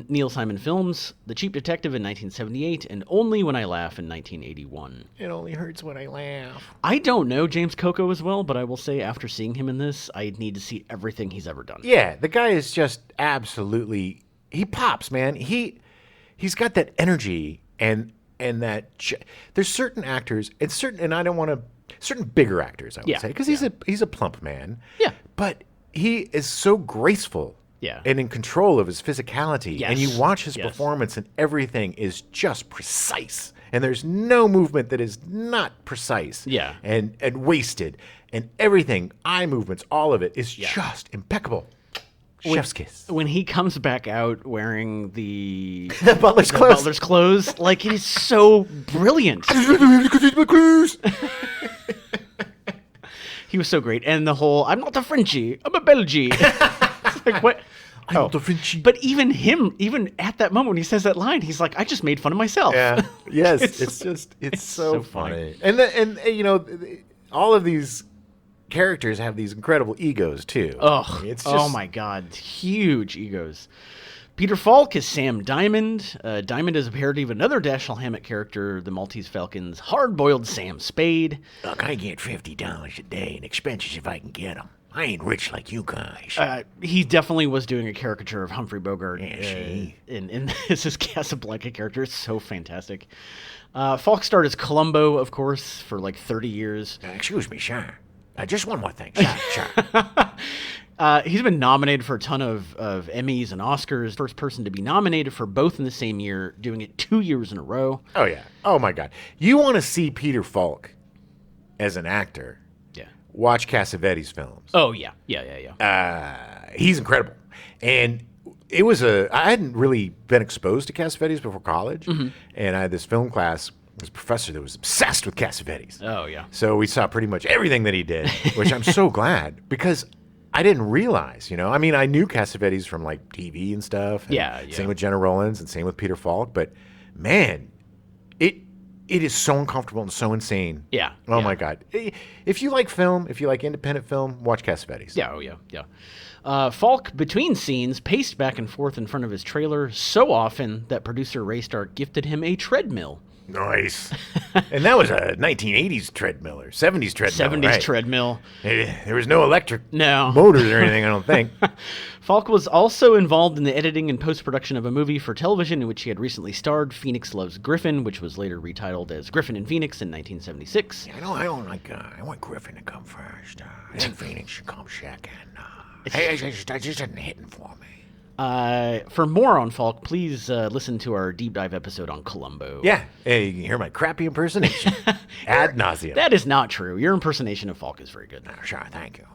Neil Simon films, The Cheap Detective in 1978 and Only When I Laugh in 1981. It only hurts when I laugh. I don't know James Coco as well, but I will say after seeing him in this, I need to see everything he's ever done. Yeah, the guy is just absolutely. He pops, man. He's got that energy and that. There's certain actors and I don't want to certain bigger actors, I would Yeah, say, because he's a plump man. Yeah. But he is so graceful. Yeah. And in control of his physicality. Yes. And you watch his performance and everything is just precise. And there's no movement that is not precise. Yeah. And wasted. And everything, eye movements, all of it is just impeccable. Chef's kiss. When he comes back out wearing the The butler's clothes. butler's clothes, like, it is so brilliant. He was so great. And the whole, I'm not a Frenchie, I'm a Belgie. It's like, what? I'm not a Frenchie. But even at that moment when he says that line, he's like, I just made fun of myself. Yeah. Yes. it's so funny. And you know, all of these characters have these incredible egos too. Oh, It's just, oh my God. Huge egos. Peter Falk is Sam Diamond. Diamond is a parody of another Dashiell Hammett character, the Maltese Falcon's hard-boiled Sam Spade. Look, I get $50 a day in expenses if I can get them. I ain't rich like you guys. He definitely was doing a caricature of Humphrey Bogart see? in his Casablanca character. It's so fantastic. Falk starred as Columbo, of course, for like 30 years. Excuse me, sir. Just one more thing, sir. He's been nominated for a ton of Emmys and Oscars. First person to be nominated for both in the same year, doing it 2 years in a row. Oh yeah. Oh my God. You want to see Peter Falk as an actor? Yeah. Watch Cassavetes films. Oh, yeah. Yeah. He's incredible. And it was I hadn't really been exposed to Cassavetes before college. Mm-hmm. And I had this film class, this professor that was obsessed with Cassavetes. Oh, yeah. So we saw pretty much everything that he did, which I'm so glad because I didn't realize, you know. I mean, I knew Cassavetes from like TV and stuff. And Yeah. Same with Jenna Rollins and same with Peter Falk. But man, it is so uncomfortable and so insane. Yeah. Oh yeah. my God. If you like film, if you like independent film, watch Cassavetes. Yeah, oh yeah. Falk, between scenes, paced back and forth in front of his trailer so often that producer Ray Stark gifted him a treadmill. Nice. And that was a 1980s treadmill or 70s treadmill. 70s right? treadmill. There was no electric No. motors or anything, I don't think. Falk was also involved in the editing and post-production of a movie for television in which he had recently starred, Phoenix Loves Griffin, which was later retitled as Griffin and Phoenix in 1976. I don't like. I want Griffin to come first. I think Phoenix should come second. It just isn't hitting for me. For more on Falk, please listen to our deep dive episode on Columbo. Yeah. Hey, you can hear my crappy impersonation. Ad nauseum. That is not true. Your impersonation of Falk is very good. Sure, thank you.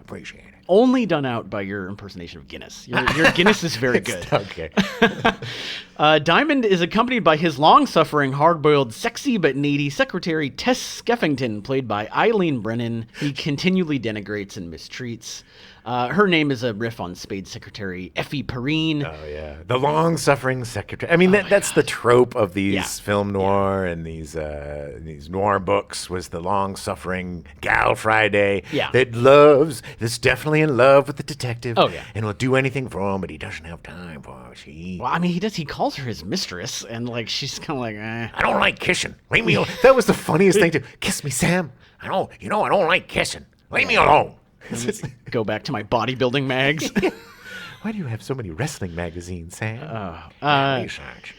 Appreciate it. Only done out by your impersonation of Guinness. Your Guinness is very good. Okay. Diamond is accompanied by his long-suffering, hard-boiled, sexy but needy secretary Tess Skeffington, played by Eileen Brennan. He continually denigrates and mistreats. Her name is a riff on Spade's secretary Effie Perrine. Oh yeah, the long-suffering secretary. I mean, that's the trope of these film noir and these noir books. Was the long-suffering gal Friday that's definitely in love with the detective. Oh yeah, and will do anything for him, but he doesn't have time for her. Well, I mean, he does. He calls her his mistress, and like she's kind of like, eh. I don't like kissing. Leave me alone. That was the funniest thing to kiss me, Sam. I don't like kissing. Leave me alone. Go back to my bodybuilding mags. Why do you have so many wrestling magazines, Sam? Research.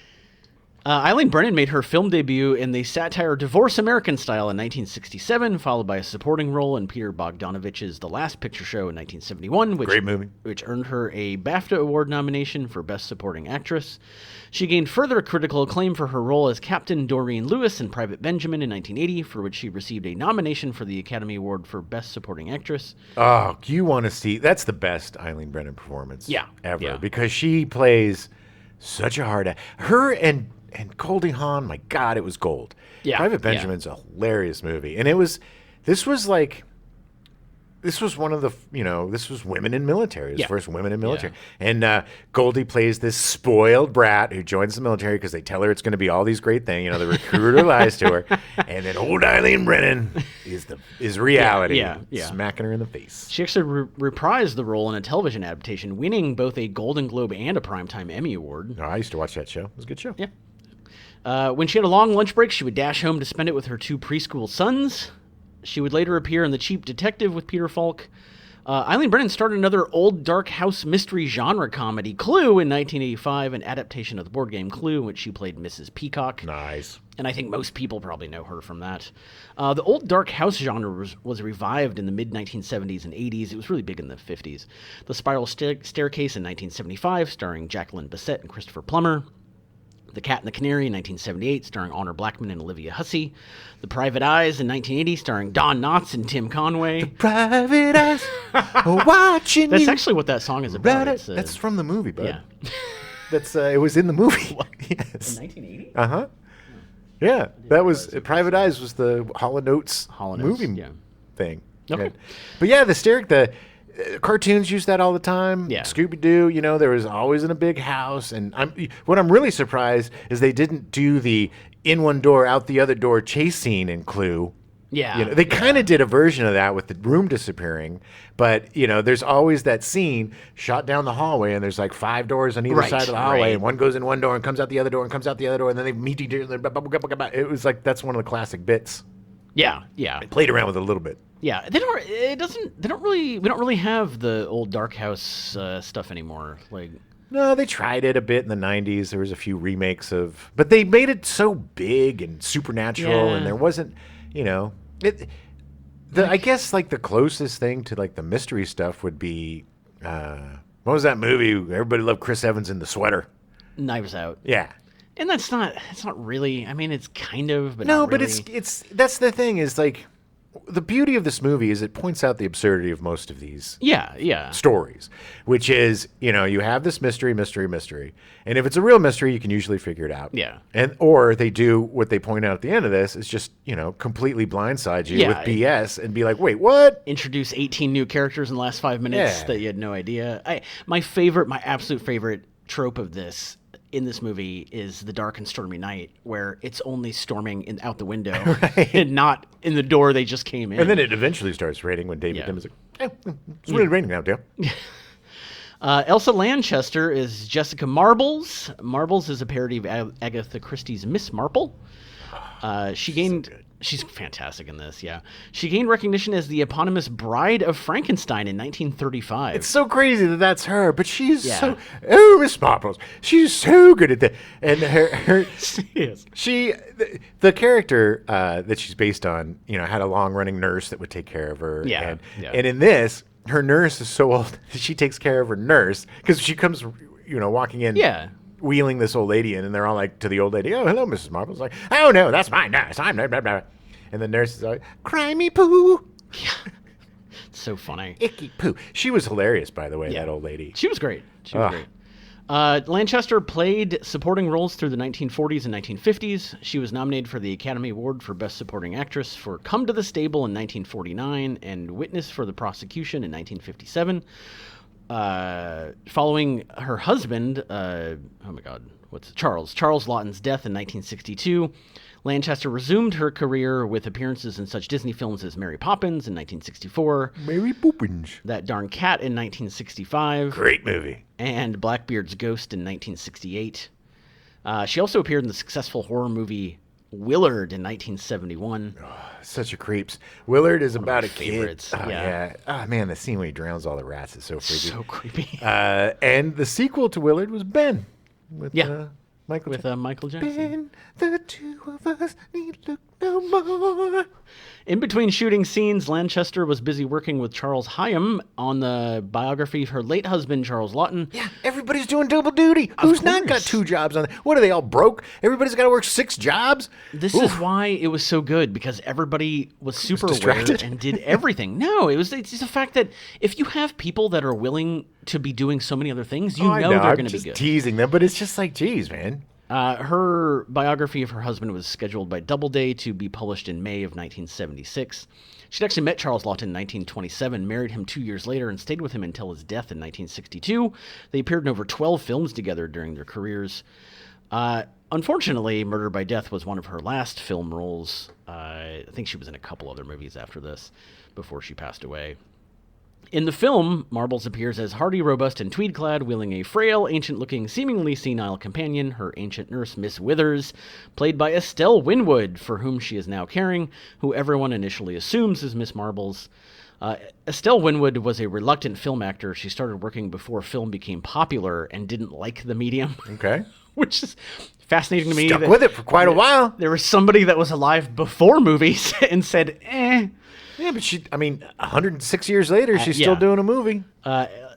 Eileen Brennan made her film debut in the satire Divorce American Style in 1967, followed by a supporting role in Peter Bogdanovich's The Last Picture Show in 1971, Great movie. which earned her a BAFTA Award nomination for Best Supporting Actress. She gained further critical acclaim for her role as Captain Doreen Lewis in Private Benjamin in 1980, for which she received a nomination for the Academy Award for Best Supporting Actress. Oh, you want to see? That's the best Eileen Brennan performance ever because she plays such a hard. Her and Goldie Hawn, my God, it was gold. Yeah, Private Benjamin's a hilarious movie, and this was one of the, this was women in military. It was first women in military. And Goldie plays this spoiled brat who joins the military because they tell her it's going to be all these great things. The recruiter lies to her. And then old Eileen Brennan is reality. Smacking her in the face. She actually reprised the role in a television adaptation, winning both a Golden Globe and a Primetime Emmy Award. Oh, I used to watch that show. It was a good show. Yeah. When she had a long lunch break, she would dash home to spend it with her two preschool sons. She would later appear in The Cheap Detective with Peter Falk, Eileen Brennan started another old dark house mystery genre comedy, Clue, in 1985, an adaptation of the board game Clue, in which she played Mrs. Peacock. Nice. And I think most people probably know her from that. The old dark house genre was revived in the mid-1970s and 80s. It was really big in the 50s. The Spiral Staircase in 1975, starring Jacqueline Bisset and Christopher Plummer. The Cat and the Canary in 1978, starring Honor Blackman and Olivia Hussey. The Private Eyes in 1980, starring Don Knotts and Tim Conway. Private eyes are watching That's you. actually what that song is about. That's from the movie, bud. Yeah. That's it was in the movie. Yes. 1980? Uh-huh. Yeah, that was Private Eyes was the Hall & Oates movie thing. Okay. Yeah. But yeah, the cartoons used that all the time. Yeah. Scooby-Doo, there was always in a big house. And what I'm really surprised is they didn't do the in one door, out the other door chase scene in Clue. Yeah. They kind of did a version of that with the room disappearing. But, there's always that scene shot down the hallway, and there's like 5 doors on either side of the hallway, and one goes in one door and comes out the other door and comes out the other door, and then they meet each other. It was like that's one of the classic bits. Yeah, yeah. I played around with it a little bit. Yeah, we don't really have the old dark house stuff anymore. Like, no, they tried it a bit in the 90s. There was a few remakes but they made it so big and supernatural, and there wasn't, I guess like the closest thing to like the mystery stuff would be, what was that movie? Everybody loved Chris Evans in the sweater. Knives Out. Yeah. And it's not really, I mean, it's kind of, but no, not but really. it's that's the thing is like, the beauty of this movie is it points out the absurdity of most of these stories, which is, you have this mystery, and if it's a real mystery, you can usually figure it out. Yeah. Or they do what they point out at the end of this is just, completely blindside you with BS and be like, wait, what? Introduce 18 new characters in the last 5 minutes that you had no idea. My absolute favorite trope of this in this movie is the dark and stormy night, where it's only storming out the window and not in the door they just came in. And then it eventually starts raining when David Dim is like, it's really raining now, Dale. Elsa Lanchester is Jessica Marbles. Marbles is a parody of Agatha Christie's Miss Marple. She's fantastic in this, yeah. She gained recognition as the eponymous Bride of Frankenstein in 1935. It's so crazy that that's her, but she's Miss Marples. She's so good at that. And the character that she's based on, had a long-running nurse that would take care of her. Yeah. And in this, her nurse is so old that she takes care of her nurse because she comes, walking in. Yeah. Wheeling this old lady in, and they're all like to the old lady, "Oh, hello, Mrs. Marple's." Like, "Oh no, that's my nurse. I'm blah, blah, blah." And the nurse is like, "Cry me poo." Yeah. So funny. Icky poo. She was hilarious, by the way, that old lady. She was great. Lanchester played supporting roles through the 1940s and 1950s. She was nominated for the Academy Award for Best Supporting Actress for Come to the Stable in 1949 and Witness for the Prosecution in 1957. Following her husband, Charles Lawton's death in 1962, Lanchester resumed her career with appearances in such Disney films as Mary Poppins in 1964, Mary Poppins, That Darn Cat in 1965, great movie, and Blackbeard's Ghost in 1968. She also appeared in the successful horror movie Willard in 1971. Such a creeps. Willard is about a favorites. Kid. Yeah. Oh man, the scene where he drowns all the rats is so freaky. So creepy. And the sequel to Willard was Ben. With Michael Jackson. Ben, the two of us need look no more. In between shooting scenes, Lanchester was busy working with Charles Hyam on the biography of her late husband, Charles Lawton. Yeah, everybody's doing double duty. Who's not got 2 jobs on it? What are they all broke? Everybody's got to work 6 jobs? This is why it was so good, because everybody was super aware and did everything. No, it's the fact that if you have people that are willing to be doing so many other things, they're going to be good. Teasing them, but it's just like, geez, man. Her biography of her husband was scheduled by Doubleday to be published in May of 1976. She'd actually met Charles Lawton in 1927, married him 2 years later, and stayed with him until his death in 1962. They appeared in over 12 films together during their careers. Unfortunately, Murder by Death was one of her last film roles. I think she was in a couple other movies after this, before she passed away. In the film, Marbles appears as hardy, robust, and tweed-clad, wielding a frail, ancient-looking, seemingly senile companion, her ancient nurse, Miss Withers, played by Estelle Winwood, for whom she is now caring, who everyone initially assumes is Miss Marbles. Estelle Winwood was a reluctant film actor. She started working before film became popular and didn't like the medium. Okay. Which is fascinating to me. Stuck with it for quite a while. There was somebody that was alive before movies and said, Yeah, but 106 years later, she's still doing a movie.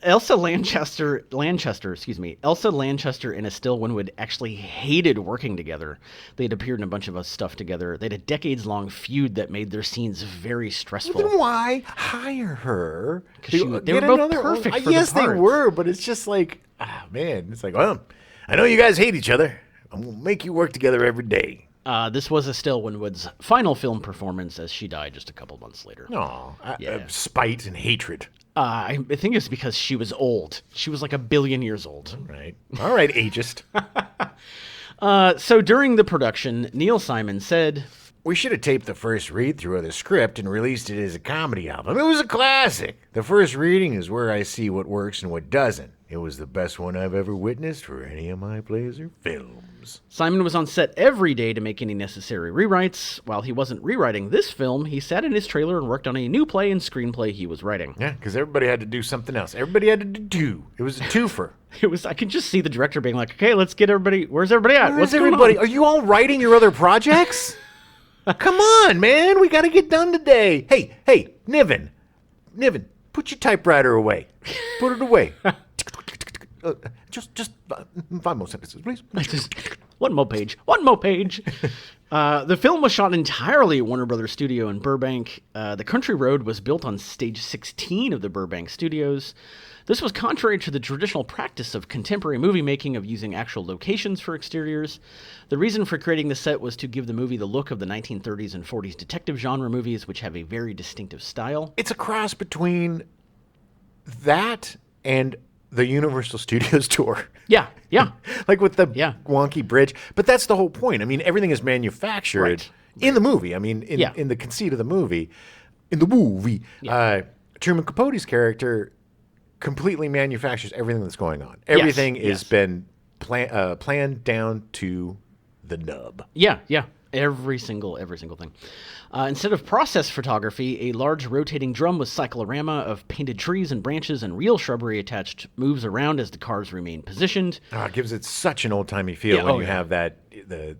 Elsa Lanchester, Elsa Lanchester and Estelle Winwood actually hated working together. They'd appeared in a bunch of stuff together. They had a decades-long feud that made their scenes very stressful. Then why hire her? They were both perfect for the Yes, they parts. were, but it's just like, man, it's like, well, I know you guys hate each other. I'm going to make you work together every day. This was Estelle Winwood's final film performance as she died just a couple months later. No, spite and hatred. I think it's because she was old. She was like 1 billion years old. Right. All right, ageist. So during the production, Neil Simon said, We should have taped the first read-through of the script and released it as a comedy album. It was a classic. The first reading is where I see what works and what doesn't. It was the best one I've ever witnessed for any of my plays or films. Simon was on set every day to make any necessary rewrites. While he wasn't rewriting this film, he sat in his trailer and worked on a new play and screenplay he was writing. Yeah, because everybody had to do something else. Everybody had to do two. It was a twofer. I could just see the director being like, okay, let's get everybody, where's everybody at? Where's everybody? Are you all writing your other projects? Come on, man. We got to get done today. Hey, Niven, put your typewriter away. Put it away. Just 5 more sentences, please. One more page. The film was shot entirely at Warner Brothers Studio in Burbank. The Country Road was built on stage 16 of the Burbank studios. This was contrary to the traditional practice of contemporary movie making of using actual locations for exteriors. The reason for creating the set was to give the movie the look of the 1930s and 40s detective genre movies, which have a very distinctive style. It's a cross between that and the Universal Studios tour. Yeah. Like with the wonky bridge. But that's the whole point. I mean, everything is manufactured in the movie. I mean, in the conceit of the movie. Truman Capote's character completely manufactures everything that's going on. Everything has been planned down to the nub. Yeah. Every single thing. Instead of process photography, a large rotating drum with cyclorama of painted trees and branches and real shrubbery attached moves around as the cars remain positioned. It gives it such an old-timey feel when you have that the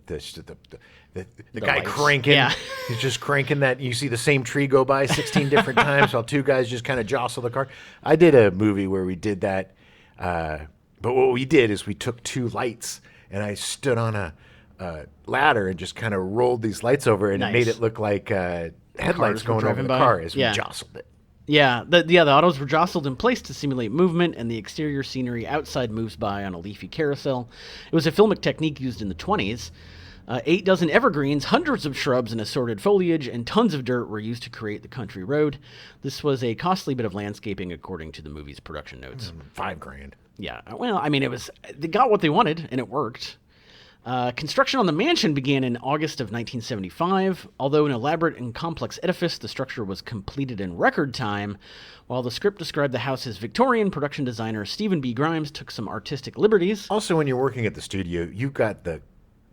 guy lights. cranking. Yeah. He's just cranking that. You see the same tree go by 16 different times while two guys just kind of jostle the car. I did a movie where we did that, but what we did is we took two lights and I stood on a ladder and just kind of rolled these lights over and it made it look like headlights going over the car as we jostled it. Yeah, the autos were jostled in place to simulate movement, and the exterior scenery outside moves by on a leafy carousel. It was a filmic technique used in the 1920s. 8 dozen evergreens, hundreds of shrubs and assorted foliage, and tons of dirt were used to create the country road. This was a costly bit of landscaping, according to the movie's production notes. $5,000. Yeah, well, I mean, they got what they wanted, and it worked. Construction on the mansion began in August of 1975. Although an elaborate and complex edifice, the structure was completed in record time. While the script described the house as Victorian, production designer Stephen B. Grimes took some artistic liberties. Also, when you're working at the studio, you've got the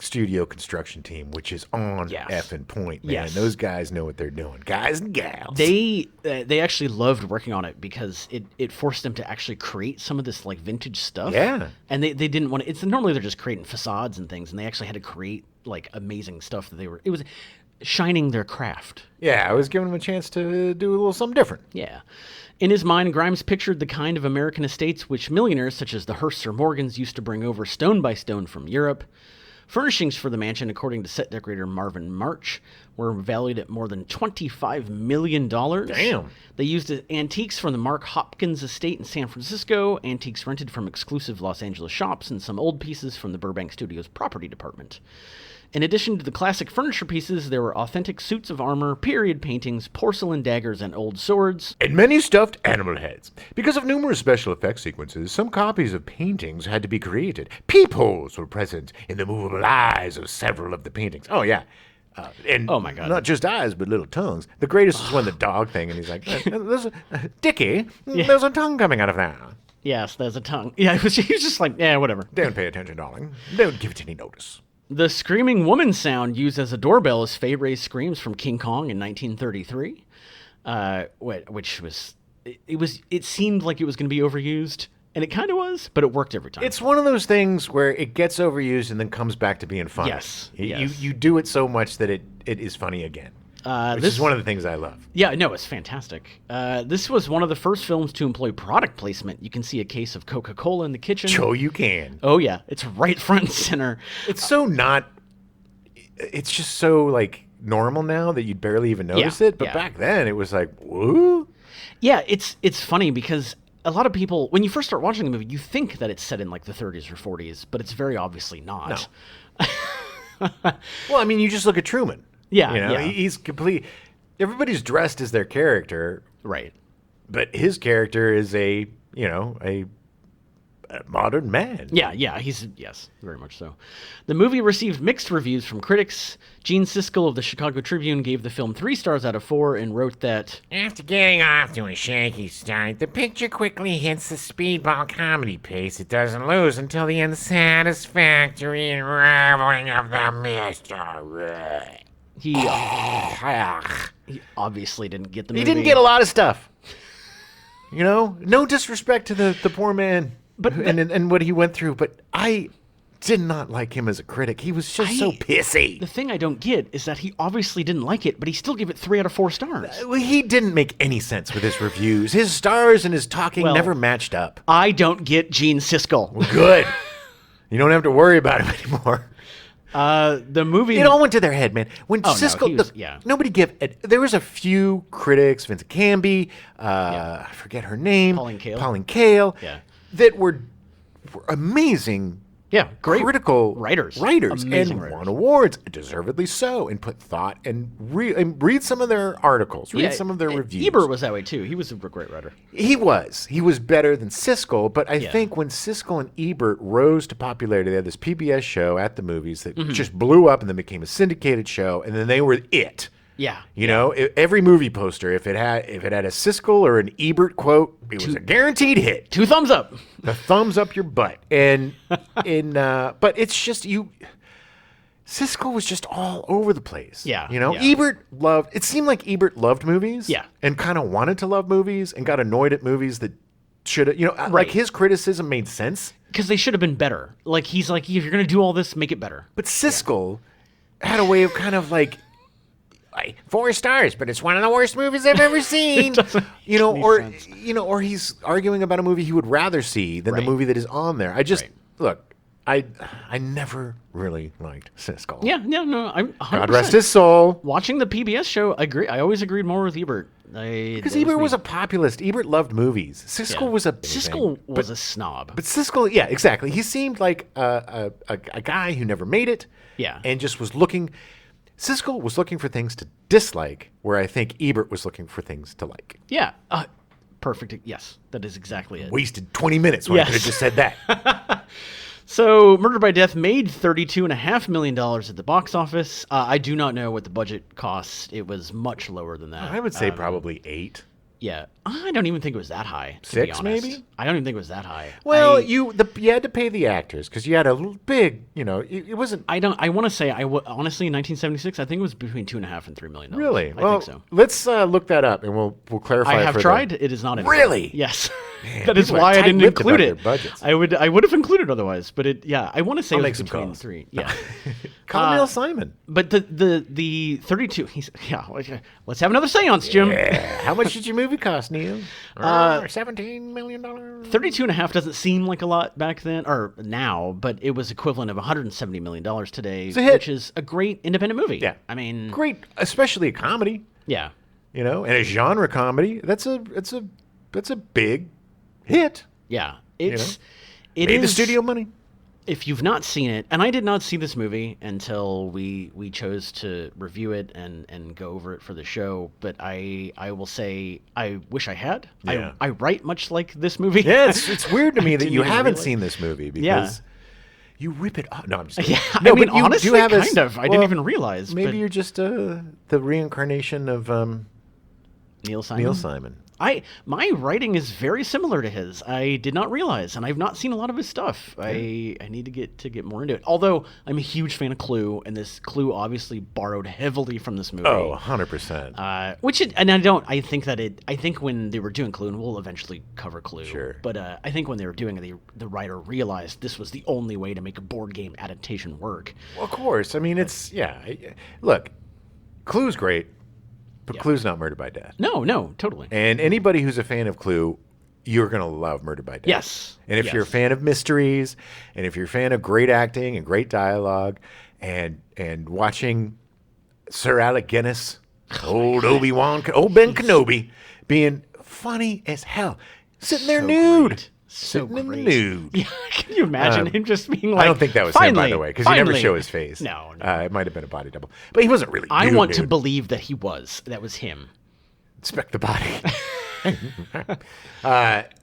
studio construction team, which is on effing point, man. Yes. Those guys know what they're doing, guys and gals. They actually loved working on it because it forced them to actually create some of this like vintage stuff. Yeah. And they didn't want to, normally they're just creating facades and things, and they actually had to create like amazing stuff that it was shining their craft. Yeah, I was giving them a chance to do a little something different. Yeah. In his mind, Grimes pictured the kind of American estates which millionaires such as the Hearsts or Morgans used to bring over stone by stone from Europe. Furnishings for the mansion, according to set decorator Marvin March, were valued at more than $25 million. Damn. They used antiques from the Mark Hopkins estate in San Francisco, antiques rented from exclusive Los Angeles shops, and some old pieces from the Burbank Studios property department. In addition to the classic furniture pieces, there were authentic suits of armor, period paintings, porcelain daggers, and old swords. And many stuffed animal heads. Because of numerous special effects sequences, some copies of paintings had to be created. Peepholes were present in the movable eyes of several of the paintings. Oh, yeah. And oh, my God. Not just eyes, but little tongues. The greatest is when the dog thing, and he's like, Dickie, there's a tongue coming out of there. Yes, there's a tongue. Yeah, he was just like, yeah, whatever. Don't pay attention, darling. Don't give it any notice. The screaming woman sound used as a doorbell is Fay Wray's screams from King Kong in 1933. which was it seemed like it was going to be overused, and it kind of was, but it worked every time. It's one of those things where it gets overused and then comes back to being funny. Yes. You do it so much that it is funny again. Which is one of the things I love. Yeah, no, it's fantastic. This was one of the first films to employ product placement. You can see a case of Coca-Cola in the kitchen. Sure you can. Oh, yeah. It's right front and center. It's so not... It's just so, like, normal now that you'd barely even notice it. But back then, it was like, woo? Yeah, it's funny because a lot of people, when you first start watching the movie, you think that it's set in, like, the 30s or 40s, but it's very obviously not. No. Well, I mean, you just look at Truman. Yeah, you know, yeah. He's complete. Everybody's dressed as their character, Right. but his character is a modern man. Yeah, yes, very much so. The movie received mixed reviews from critics. Gene Siskel of the Chicago Tribune gave the film 3 stars out of 4 and wrote that, After getting off to a shaky start, the picture quickly hits the speedball comedy pace it doesn't lose until the unsatisfactory unraveling of the mystery. he obviously didn't get the movie. He didn't get a lot of stuff. You know, no disrespect to the poor man, But and what he went through, but I did not like him as a critic. He was just so pissy. The thing I don't get is that he obviously didn't like it, but he still gave it 3 out of 4 stars. Well, he didn't make any sense with his reviews. His stars and his talking Well- never matched up. I don't get Gene Siskel. Good. You don't have to worry about him anymore. The movie... It all went to their head, man. When no, Siskel, he was- yeah. nobody give. There was a few critics, Vincent Canby, I forget her name, Pauline Kael, Yeah. that were amazing. Yeah, great critical writers. and Amazing writers. won awards, deservedly so, and put thought and read some of their articles, read some of their reviews. Ebert was that way, too. He was a great writer. He was better than Siskel, but I think when Siskel and Ebert rose to popularity, they had this PBS show at the movies that just blew up and then became a syndicated show, and then they were it. Yeah. You know, every movie poster, if it had a Siskel or an Ebert quote, it was a guaranteed hit. 2 thumbs up. The thumbs up your butt. And but it's just Siskel was just all over the place. Yeah, You know, yeah. it seemed like Ebert loved movies. Yeah. And kind of wanted to love movies and got annoyed at movies that should have, like Right. his criticism made sense. Because they should have been better. Like, he's like, if you're going to do all this, make it better. But Siskel had a way of kind of like, 4 stars, but it's one of the worst movies I've ever seen. or he's arguing about a movie he would rather see than the Right. movie that is on there. I just Right. look, I never really liked Siskel. Yeah, no, I'm 100%. God rest his soul. Watching the PBS show, I always agreed more with Ebert. Because Ebert was a populist. Ebert loved movies. Siskel was a Siskel was a snob. But Siskel, yeah, exactly. He seemed like a guy who never made it. Yeah. And just was looking. Siskel was looking for things to dislike, where I think Ebert was looking for things to like. Yeah. Perfect. Yes, that is exactly it. Wasted 20 minutes when I could have Yes. just said that. So, Murder by Death made $32.5 million at the box office. I do not know what the budget cost. It was much lower than that. I would say probably 8. Yeah. I don't even think it was that high, to 6 be honest. maybe? I don't even think it was that high. Well, you had to pay the actors because you had a big, it wasn't I want to say, honestly, in 1976, I think it was between $2.5 and $3 million. really. I Well, think so. let's look that up and we'll clarify. I have for tried. It is not in Really? there. Yes. That is people are why I didn't tight-lipped include about it. their budgets. I would have included otherwise, but I want to say I'll it make was some between calls. 3. Yeah. Call Neil Simon. But the 32. Let's have another seance, Jim. How much did your movie cost, Neil? $17 million. 32.5 doesn't seem like a lot back then or now, but it was equivalent of $170 million today, a hit. which is a great independent movie. Yeah. I mean, Great, especially a comedy. yeah. And a genre comedy. That's a big hit. Yeah. Made It the is studio money. If you've not seen it, and I did not see this movie until we chose to review it and go over it for the show, but I will say I wish I had. Yeah. I write much like this movie. Yeah, it's weird to me that didn't you even haven't realize. seen this movie because Yeah. you rip it off. No, I'm just kidding. Yeah, No, I mean, but you honestly, do have kind of. I didn't even realize. Maybe but you're just the reincarnation of Neil Simon. Neil Simon. My writing is very similar to his. I did not realize, and I've not seen a lot of his stuff. I need to get more into it. Although I'm a huge fan of Clue, and this Clue obviously borrowed heavily from this movie. Oh, 100%. I think when they were doing Clue, and we'll eventually cover Clue. Sure. But I think when they were doing it, the writer realized this was the only way to make a board game adaptation work. Well, of course. I mean, it's, yeah. Look, Clue's great, but Clue's not Murder by Death. No, totally. And anybody who's a fan of Clue, you're going to love Murder by Death. Yes. And if you're a fan of mysteries, and if you're a fan of great acting and great dialogue, and watching Sir Alec Guinness, old Obi-Wan, old Ben Kenobi, being funny as hell, sitting there nude. Great. Sitting in the nude. Yeah, can you imagine him just being like, I don't think that was him, by the way, because he never show his face. No. It might have been a body double. But he wasn't really I nude, want to nude. believe that he was. That was him. Inspect the body.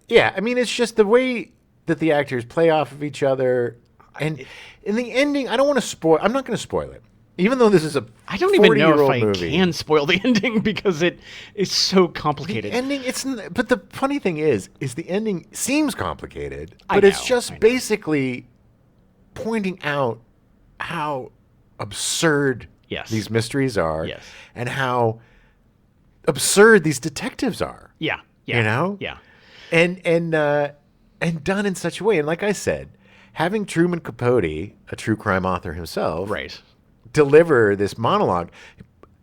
Yeah, I mean, it's just the way that the actors play off of each other. And in the ending, I'm not going to spoil it. Even though this is a I don't even know if I movie. can spoil the ending because it is so complicated. The ending, but the funny thing is the ending seems complicated, I but it's know, just basically pointing out how absurd Yes. these mysteries are, Yes. and how absurd these detectives are. Yeah. You know? Yeah. And done in such a way. And like I said, having Truman Capote, a true crime author himself, Right. deliver this monologue,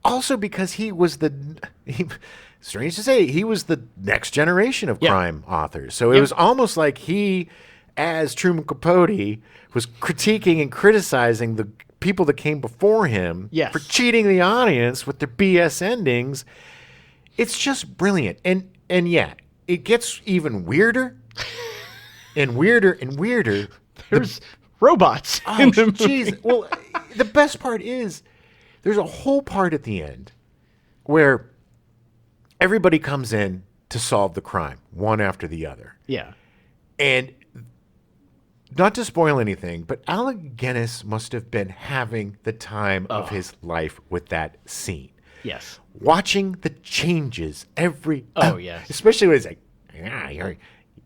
also because strange to say, he was the next generation of crime authors. So it was almost like he, as Truman Capote, was critiquing and criticizing the people that came before him for cheating the audience with their BS endings. It's just brilliant. And yeah, it gets even weirder and weirder and weirder. There's robots Oh, in the movie. jeez. Well, the best part is there's a whole part at the end where everybody comes in to solve the crime, one after the other. Yeah. And not to spoil anything, but Alec Guinness must have been having the time of his life with that scene. Yes. Watching the changes every... yes. Especially when he's like, yeah,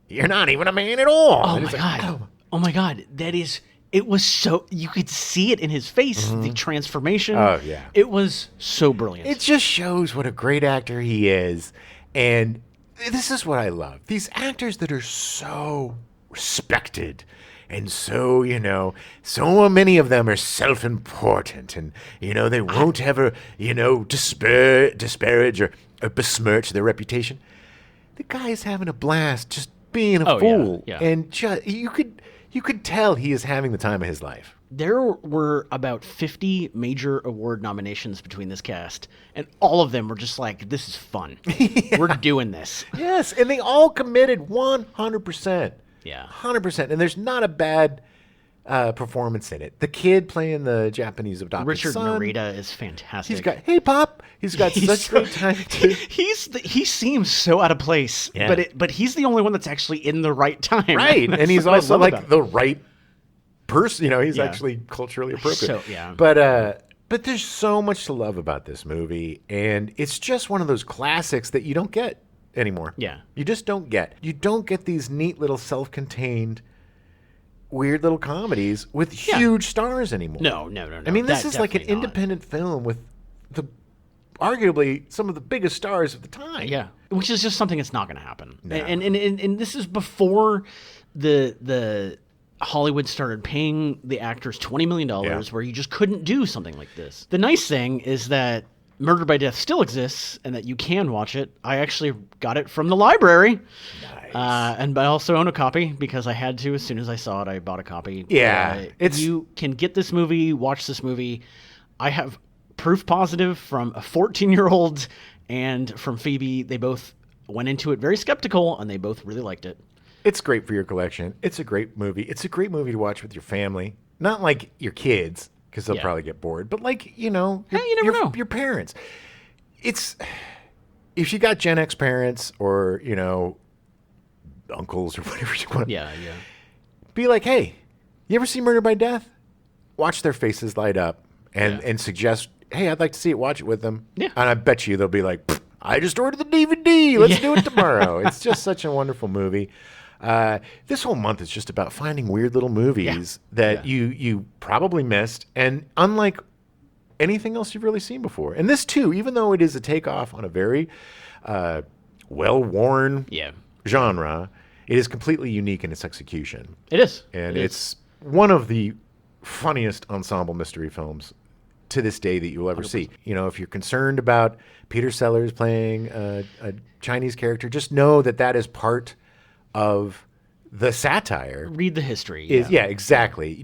you're not even a man at all. Oh And my it's god. like, Oh my god. That is... It was so... You could see it in his face, the transformation. Oh, yeah. It was so brilliant. It just shows what a great actor he is. And this is what I love. These actors that are so respected and so, so many of them are self-important and, they won't ever, disparage or besmirch their reputation. The guy's having a blast just being a fool. yeah. And you could tell he is having the time of his life. There were about 50 major award nominations between this cast, and all of them were just like, this is fun. We're doing this. Yes, and they all committed 100%. Yeah. 100%. And there's not a bad performance in it. The kid playing the Japanese adopted Richard son. Narita is fantastic. He's got, hey, Pop. He's got such great time, too. He seems so out of place, but he's the only one that's actually in the right time. Right. And he's That's what I also love like about the right person. He's Yeah. actually culturally appropriate. So, yeah. But there's so much to love about this movie. And it's just one of those classics that you don't get anymore. Yeah. You just don't get. You don't get these neat little self-contained weird little comedies with huge stars anymore. No. I mean, this That is like an definitely not. independent film with arguably some of the biggest stars of the time. Yeah, which is just something that's not going to happen. And this is before the Hollywood started paying the actors $20 million, where you just couldn't do something like this. The nice thing is that Murder by Death still exists and that you can watch it. I actually got it from the library. Nice. And I also own a copy because I had to. As soon as I saw it, I bought a copy. Yeah, you can get this movie, watch this movie. I have proof positive from a 14-year-old and from Phoebe. They both went into it very skeptical, and they both really liked it. It's great for your collection. It's a great movie. It's a great movie to watch with your family. Not like your kids, because they'll probably get bored, but like, you never know. Your parents. It's, if you got Gen X parents or, uncles or whatever you want, be like, hey, you ever see Murder by Death? Watch their faces light up and suggest, hey, I'd like to see it. Watch it with them. Yeah. And I bet you they'll be like, I just ordered the DVD. Let's do it tomorrow. It's just such a wonderful movie. This whole month is just about finding weird little movies that you probably missed, and unlike anything else you've really seen before. And this too, even though it is a takeoff on a very well-worn genre, it is completely unique in its execution. It is. And it's one of the funniest ensemble mystery films to this day that you'll ever 100%. See. You know, if you're concerned about Peter Sellers playing a Chinese character, just know that that is part of the satire. Read the history. Yeah, exactly.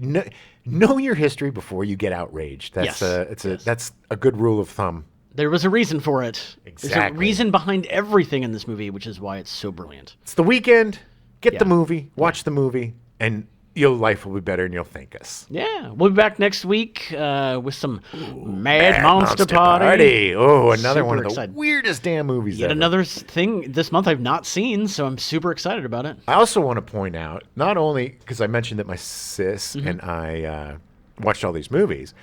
Know your history before you get outraged. That's that's a good rule of thumb. There was a reason for it. Exactly. There's a reason behind everything in this movie, which is why it's so brilliant. It's the weekend. Get the movie, watch the movie, and your life will be better and you'll thank us. Yeah. We'll be back next week with some Mad Monster Party. Oh, another Super one of excited. the weirdest damn movies Yet ever. another thing this month I've not seen, so I'm super excited about it. I also want to point out, not only because I mentioned that my sis and I watched all these movies,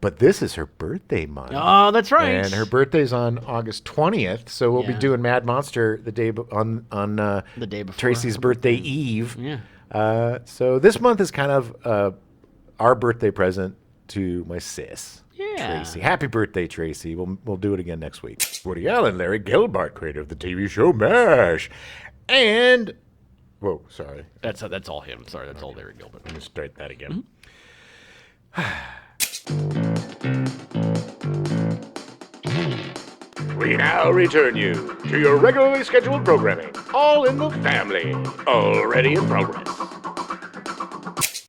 but this is her birthday month. Oh, that's right. And her birthday's on August 20th, so we'll be doing Mad Monster the day on the day before Tracy's birthday eve. Yeah. So this month is kind of our birthday present to my sis, Tracy. Happy birthday, Tracy. We'll do it again next week. Woody Allen, Larry Gelbart, creator of the TV show MASH. And, whoa, sorry. That's all him. Sorry, that's all Larry Gilbert. Let me start that again. We now return you to your regularly scheduled programming, All in the Family, already in progress.